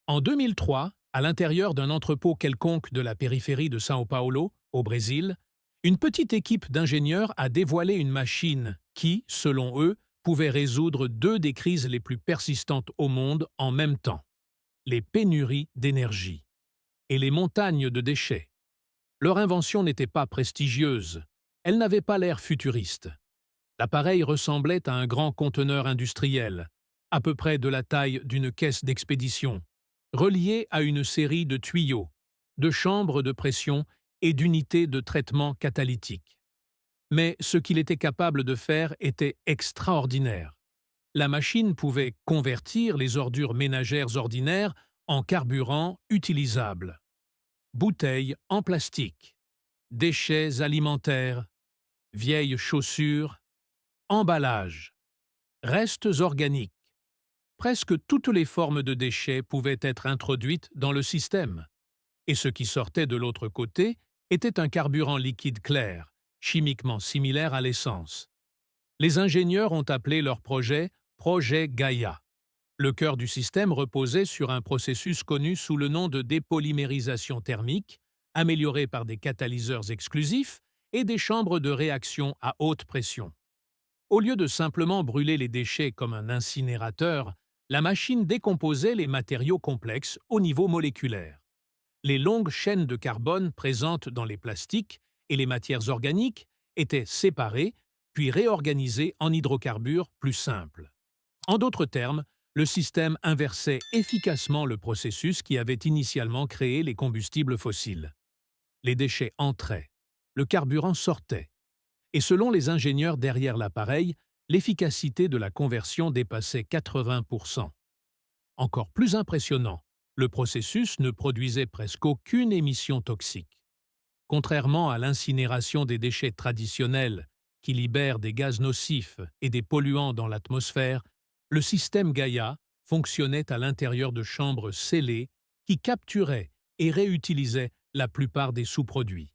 En 2003, à l'intérieur d'un entrepôt quelconque de la périphérie de São Paulo, au Brésil, une petite équipe d'ingénieurs a dévoilé une machine qui, selon eux, pouvait résoudre deux des crises les plus persistantes au monde en même temps: les pénuries d'énergie et les montagnes de déchets. Leur invention n'était pas prestigieuse, elle n'avait pas l'air futuriste. L'appareil ressemblait à un grand conteneur industriel, à peu près de la taille d'une caisse d'expédition, relié à une série de tuyaux, de chambres de pression et d'unités de traitement catalytique. Mais ce qu'il était capable de faire était extraordinaire. La machine pouvait convertir les ordures ménagères ordinaires en carburant utilisable. Bouteilles en plastique, déchets alimentaires, vieilles chaussures, emballages, restes organiques. Presque toutes les formes de déchets pouvaient être introduites dans le système. Et ce qui sortait de l'autre côté était un carburant liquide clair, chimiquement similaire à l'essence. Les ingénieurs ont appelé leur projet « Projet Gaia ». Le cœur du système reposait sur un processus connu sous le nom de dépolymérisation thermique, amélioré par des catalyseurs exclusifs et des chambres de réaction à haute pression. Au lieu de simplement brûler les déchets comme un incinérateur, la machine décomposait les matériaux complexes au niveau moléculaire. Les longues chaînes de carbone présentes dans les plastiques et les matières organiques étaient séparées, puis réorganisées en hydrocarbures plus simples. En d'autres termes, le système inversait efficacement le processus qui avait initialement créé les combustibles fossiles. Les déchets entraient, le carburant sortait, et selon les ingénieurs derrière l'appareil, l'efficacité de la conversion dépassait 80%. Encore plus impressionnant, le processus ne produisait presque aucune émission toxique. Contrairement à l'incinération des déchets traditionnels, qui libèrent des gaz nocifs et des polluants dans l'atmosphère, le système Gaïa fonctionnait à l'intérieur de chambres scellées qui capturaient et réutilisaient la plupart des sous-produits.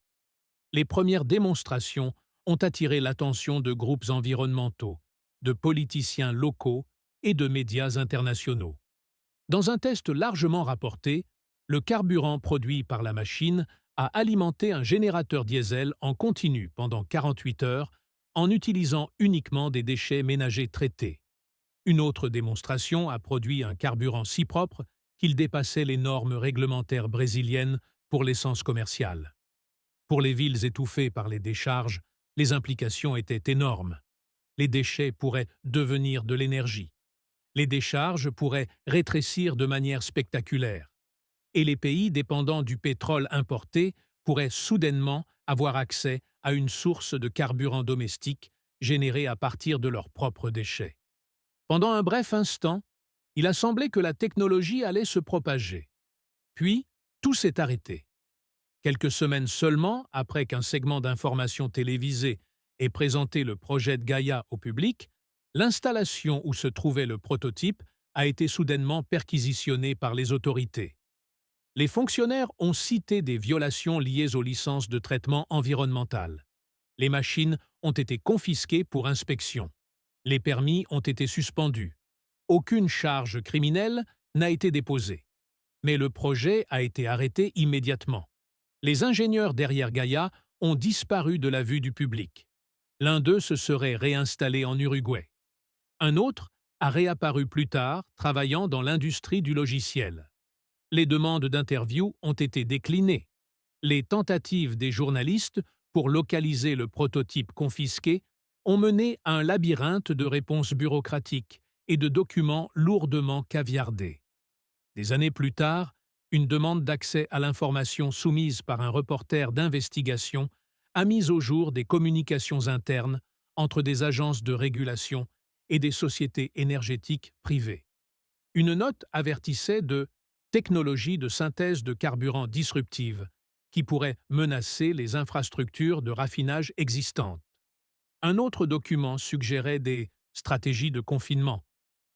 Les premières démonstrations ont attiré l'attention de groupes environnementaux, de politiciens locaux et de médias internationaux. Dans un test largement rapporté, le carburant produit par la machine a alimenté un générateur diesel en continu pendant 48 heures en utilisant uniquement des déchets ménagers traités. Une autre démonstration a produit un carburant si propre qu'il dépassait les normes réglementaires brésiliennes pour l'essence commerciale. Pour les villes étouffées par les décharges, les implications étaient énormes. Les déchets pourraient devenir de l'énergie. Les décharges pourraient rétrécir de manière spectaculaire. Et les pays dépendants du pétrole importé pourraient soudainement avoir accès à une source de carburant domestique générée à partir de leurs propres déchets. Pendant un bref instant, il a semblé que la technologie allait se propager. Puis, tout s'est arrêté. Quelques semaines seulement après qu'un segment d'information télévisée ait présenté le projet de Gaïa au public, l'installation où se trouvait le prototype a été soudainement perquisitionnée par les autorités. Les fonctionnaires ont cité des violations liées aux licences de traitement environnemental. Les machines ont été confisquées pour inspection. Les permis ont été suspendus. Aucune charge criminelle n'a été déposée. Mais le projet a été arrêté immédiatement. Les ingénieurs derrière Gaïa ont disparu de la vue du public. L'un d'eux se serait réinstallé en Uruguay. Un autre a réapparu plus tard, travaillant dans l'industrie du logiciel. Les demandes d'interview ont été déclinées. Les tentatives des journalistes pour localiser le prototype confisqué ont mené à un labyrinthe de réponses bureaucratiques et de documents lourdement caviardés. Des années plus tard, une demande d'accès à l'information soumise par un reporter d'investigation a mis au jour des communications internes entre des agences de régulation et des sociétés énergétiques privées. Une note avertissait de technologie de synthèse de carburant disruptive qui pourrait menacer les infrastructures de raffinage existantes. Un autre document suggérait des stratégies de confinement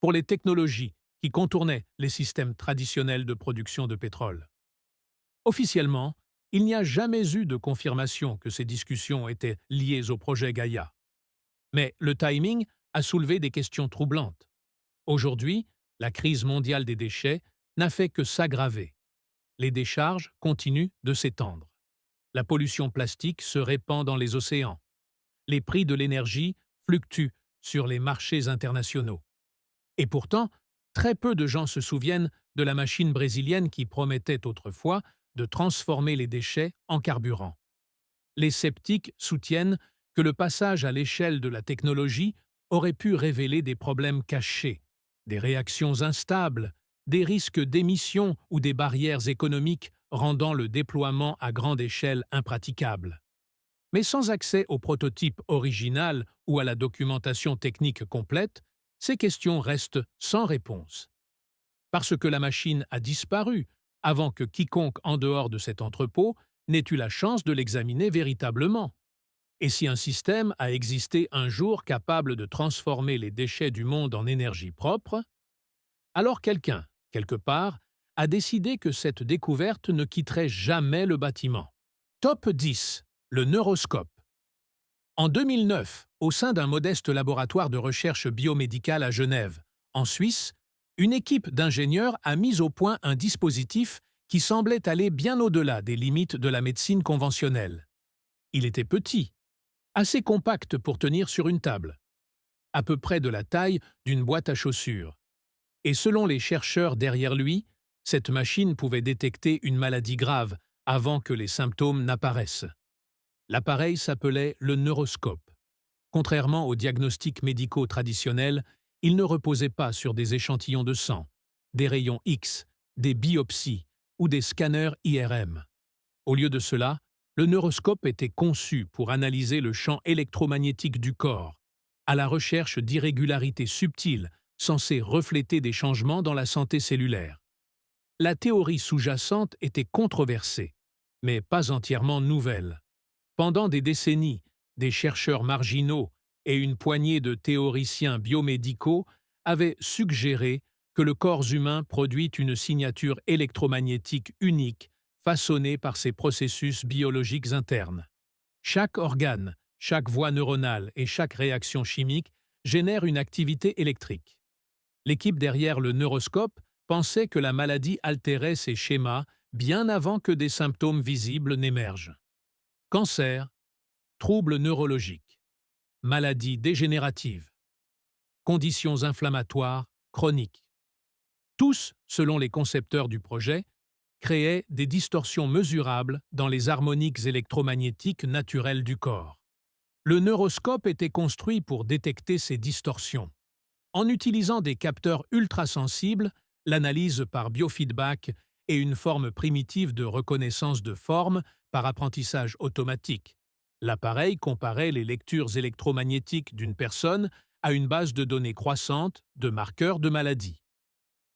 pour les technologies qui contournaient les systèmes traditionnels de production de pétrole. Officiellement, il n'y a jamais eu de confirmation que ces discussions étaient liées au projet Gaïa. Mais le timing a soulevé des questions troublantes. Aujourd'hui, la crise mondiale des déchets n'a fait que s'aggraver. Les décharges continuent de s'étendre. La pollution plastique se répand dans les océans. Les prix de l'énergie fluctuent sur les marchés internationaux. Et pourtant, très peu de gens se souviennent de la machine brésilienne qui promettait autrefois de transformer les déchets en carburant. Les sceptiques soutiennent que le passage à l'échelle de la technologie aurait pu révéler des problèmes cachés, des réactions instables, des risques d'émissions ou des barrières économiques rendant le déploiement à grande échelle impraticable. Mais sans accès au prototype original ou à la documentation technique complète, ces questions restent sans réponse. Parce que la machine a disparu avant que quiconque en dehors de cet entrepôt n'ait eu la chance de l'examiner véritablement. Et si un système a existé un jour capable de transformer les déchets du monde en énergie propre, alors quelqu'un, quelque part, a décidé que cette découverte ne quitterait jamais le bâtiment. Top 10. Le neuroscope. En 2009, au sein d'un modeste laboratoire de recherche biomédicale à Genève, en Suisse, une équipe d'ingénieurs a mis au point un dispositif qui semblait aller bien au-delà des limites de la médecine conventionnelle. Il était petit, assez compact pour tenir sur une table, à peu près de la taille d'une boîte à chaussures. Et selon les chercheurs derrière lui, cette machine pouvait détecter une maladie grave avant que les symptômes n'apparaissent. L'appareil s'appelait le neuroscope. Contrairement aux diagnostics médicaux traditionnels, il ne reposait pas sur des échantillons de sang, des rayons X, des biopsies ou des scanners IRM. Au lieu de cela, le neuroscope était conçu pour analyser le champ électromagnétique du corps, à la recherche d'irrégularités subtiles censées refléter des changements dans la santé cellulaire. La théorie sous-jacente était controversée, mais pas entièrement nouvelle. Pendant des décennies, Des chercheurs marginaux et une poignée de théoriciens biomédicaux avaient suggéré que le corps humain produit une signature électromagnétique unique façonnée par ses processus biologiques internes. Chaque organe, chaque voie neuronale et chaque réaction chimique génère une activité électrique. L'équipe derrière le neuroscope pensait que la maladie altérait ces schémas bien avant que des symptômes visibles n'émergent. Cancer, troubles neurologiques, maladies dégénératives, conditions inflammatoires chroniques. Tous, selon les concepteurs du projet, créaient des distorsions mesurables dans les harmoniques électromagnétiques naturelles du corps. Le neuroscope était construit pour détecter ces distorsions. En utilisant des capteurs ultrasensibles, l'analyse par biofeedback et une forme primitive de reconnaissance de forme par apprentissage automatique, l'appareil comparait les lectures électromagnétiques d'une personne à une base de données croissante de marqueurs de maladie.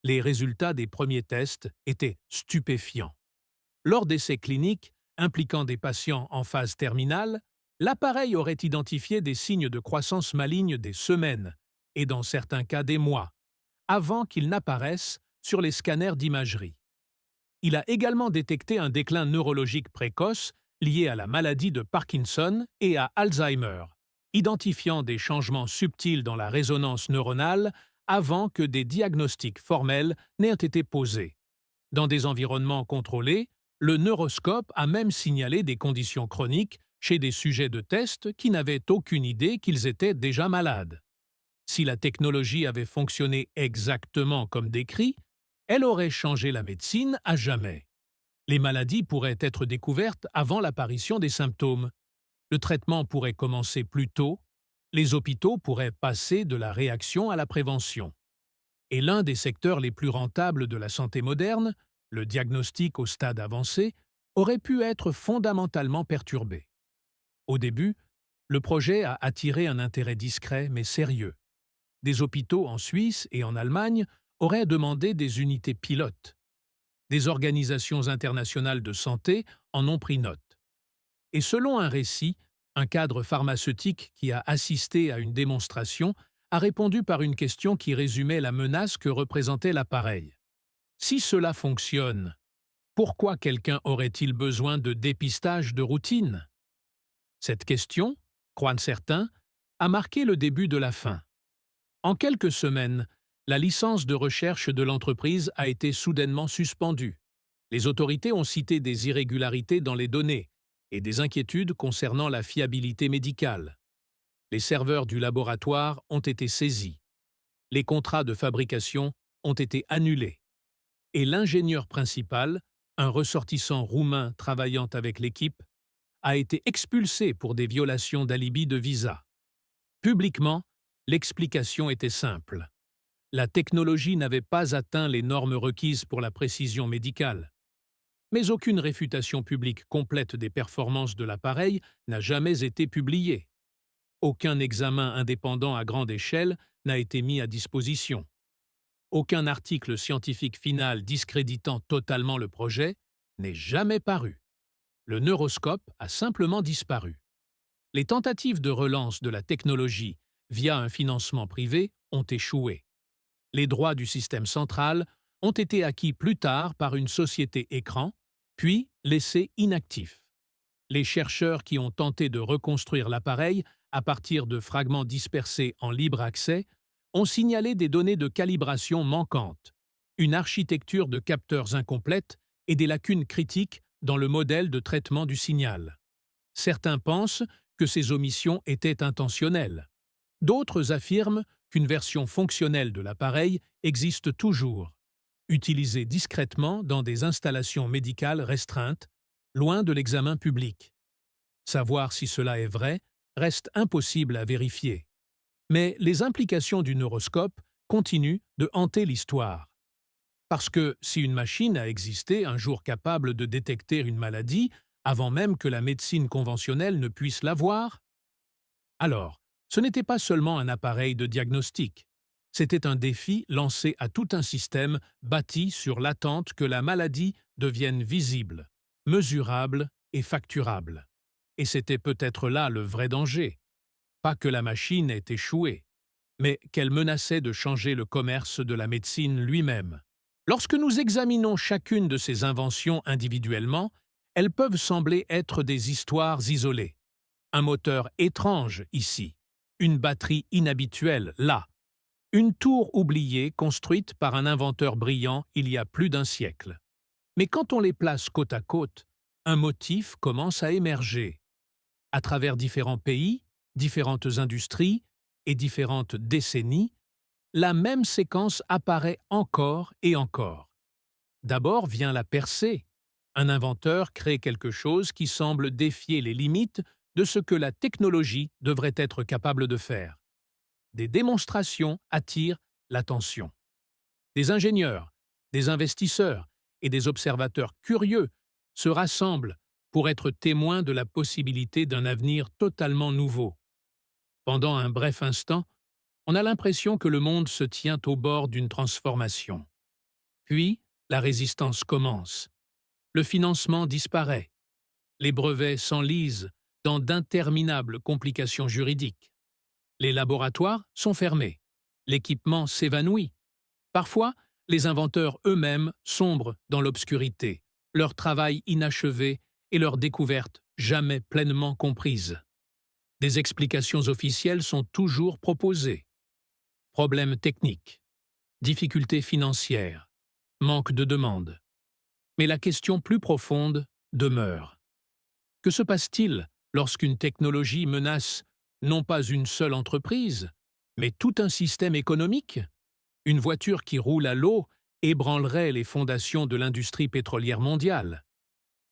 Les résultats des premiers tests étaient stupéfiants. Lors d'essais cliniques impliquant des patients en phase terminale, l'appareil aurait identifié des signes de croissance maligne des semaines, et dans certains cas des mois, avant qu'ils n'apparaissent sur les scanners d'imagerie. Il a également détecté un déclin neurologique précoce lié à la maladie de Parkinson et à Alzheimer, identifiant des changements subtils dans la résonance neuronale avant que des diagnostics formels n'aient été posés. Dans des environnements contrôlés, le neuroscope a même signalé des conditions chroniques chez des sujets de test qui n'avaient aucune idée qu'ils étaient déjà malades. Si la technologie avait fonctionné exactement comme décrit, elle aurait changé la médecine à jamais. Les maladies pourraient être découvertes avant l'apparition des symptômes. Le traitement pourrait commencer plus tôt. Les hôpitaux pourraient passer de la réaction à la prévention. Et l'un des secteurs les plus rentables de la santé moderne, le diagnostic au stade avancé, aurait pu être fondamentalement perturbé. Au début, le projet a attiré un intérêt discret mais sérieux. Des hôpitaux en Suisse et en Allemagne auraient demandé des unités pilotes. Des organisations internationales de santé en ont pris note. Et selon un récit, un cadre pharmaceutique qui a assisté à une démonstration a répondu par une question qui résumait la menace que représentait l'appareil. Si cela fonctionne, pourquoi quelqu'un aurait-il besoin de dépistage de routine? Cette question, croient certains, a marqué le début de la fin. En quelques semaines, la licence de recherche de l'entreprise a été soudainement suspendue. Les autorités ont cité des irrégularités dans les données et des inquiétudes concernant la fiabilité médicale. Les serveurs du laboratoire ont été saisis. Les contrats de fabrication ont été annulés. Et l'ingénieur principal, un ressortissant roumain travaillant avec l'équipe, a été expulsé pour des violations d'alibi de visa. Publiquement, l'explication était simple. La technologie n'avait pas atteint les normes requises pour la précision médicale. Mais aucune réfutation publique complète des performances de l'appareil n'a jamais été publiée. Aucun examen indépendant à grande échelle n'a été mis à disposition. Aucun article scientifique final discréditant totalement le projet n'est jamais paru. Le neuroscope a simplement disparu. Les tentatives de relance de la technologie via un financement privé ont échoué. Les droits du système central ont été acquis plus tard par une société écran, puis laissés inactifs. Les chercheurs qui ont tenté de reconstruire l'appareil à partir de fragments dispersés en libre accès ont signalé des données de calibration manquantes, une architecture de capteurs incomplète et des lacunes critiques dans le modèle de traitement du signal. Certains pensent que ces omissions étaient intentionnelles. D'autres affirment qu'une version fonctionnelle de l'appareil existe toujours, utilisée discrètement dans des installations médicales restreintes, loin de l'examen public. Savoir si cela est vrai reste impossible à vérifier. Mais les implications du neuroscope continuent de hanter l'histoire. Parce que si une machine a existé un jour capable de détecter une maladie avant même que la médecine conventionnelle ne puisse la voir, alors ce n'était pas seulement un appareil de diagnostic. C'était un défi lancé à tout un système bâti sur l'attente que la maladie devienne visible, mesurable et facturable. Et c'était peut-être là le vrai danger. Pas que la machine ait échoué, mais qu'elle menaçait de changer le commerce de la médecine lui-même. Lorsque nous examinons chacune de ces inventions individuellement, elles peuvent sembler être des histoires isolées. Un moteur étrange ici, une batterie inhabituelle là, une tour oubliée construite par un inventeur brillant il y a plus d'un siècle. Mais quand on les place côte à côte, un motif commence à émerger. À travers différents pays, différentes industries et différentes décennies, la même séquence apparaît encore et encore. D'abord vient la percée. Un inventeur crée quelque chose qui semble défier les limites de ce que la technologie devrait être capable de faire. Des démonstrations attirent l'attention. Des ingénieurs, des investisseurs et des observateurs curieux se rassemblent pour être témoins de la possibilité d'un avenir totalement nouveau. Pendant un bref instant, on a l'impression que le monde se tient au bord d'une transformation. Puis, la résistance commence. Le financement disparaît. Les brevets s'enlisent dans d'interminables complications juridiques. Les laboratoires sont fermés. L'équipement s'évanouit. Parfois, les inventeurs eux-mêmes sombrent dans l'obscurité, leur travail inachevé et leurs découvertes jamais pleinement comprises. Des explications officielles sont toujours proposées. Problèmes techniques, difficultés financières, manque de demande. Mais la question plus profonde demeure. Que se passe-t-il lorsqu'une technologie menace non pas une seule entreprise, mais tout un système économique? Une voiture qui roule à l'eau ébranlerait les fondations de l'industrie pétrolière mondiale.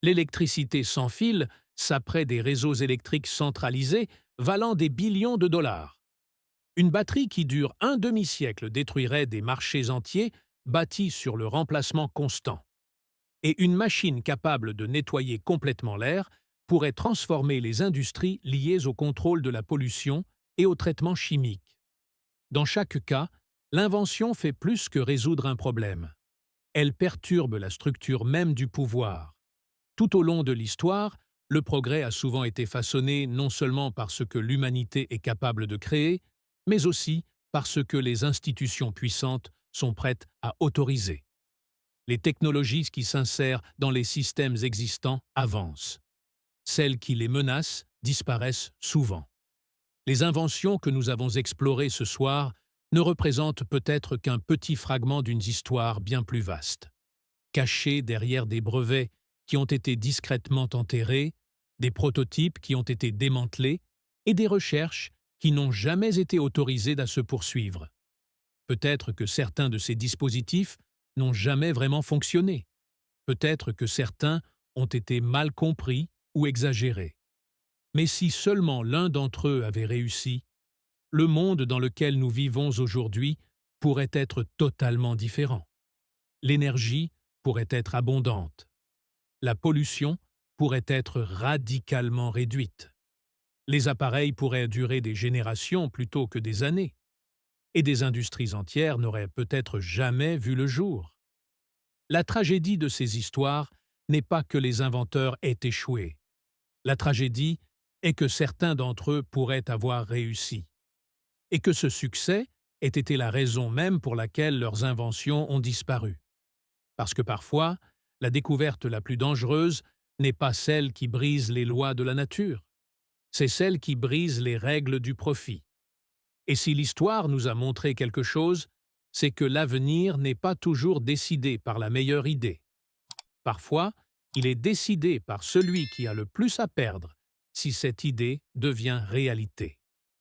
L'électricité sans fil saperait des réseaux électriques centralisés valant des billions de dollars. Une batterie qui dure un demi-siècle détruirait des marchés entiers bâtis sur le remplacement constant. Et une machine capable de nettoyer complètement l'air pourrait transformer les industries liées au contrôle de la pollution et au traitement chimique. Dans chaque cas, l'invention fait plus que résoudre un problème. Elle perturbe la structure même du pouvoir. Tout au long de l'histoire, le progrès a souvent été façonné non seulement par ce que l'humanité est capable de créer, mais aussi par ce que les institutions puissantes sont prêtes à autoriser. Les technologies qui s'insèrent dans les systèmes existants avancent. Celles qui les menacent disparaissent souvent. Les inventions que nous avons explorées ce soir ne représentent peut-être qu'un petit fragment d'une histoire bien plus vaste. Cachés derrière des brevets qui ont été discrètement enterrés, des prototypes qui ont été démantelés et des recherches qui n'ont jamais été autorisées à se poursuivre. Peut-être que certains de ces dispositifs n'ont jamais vraiment fonctionné. Peut-être que certains ont été mal compris ou exagérés. Mais si seulement l'un d'entre eux avait réussi, le monde dans lequel nous vivons aujourd'hui pourrait être totalement différent. L'énergie pourrait être abondante. La pollution pourrait être radicalement réduite. Les appareils pourraient durer des générations plutôt que des années. Et des industries entières n'auraient peut-être jamais vu le jour. La tragédie de ces histoires n'est pas que les inventeurs aient échoué. La tragédie est que certains d'entre eux pourraient avoir réussi. Et que ce succès ait été la raison même pour laquelle leurs inventions ont disparu. Parce que parfois, la découverte la plus dangereuse n'est pas celle qui brise les lois de la nature, c'est celle qui brise les règles du profit. Et si l'histoire nous a montré quelque chose, c'est que l'avenir n'est pas toujours décidé par la meilleure idée. Parfois, il est décidé par celui qui a le plus à perdre si cette idée devient réalité.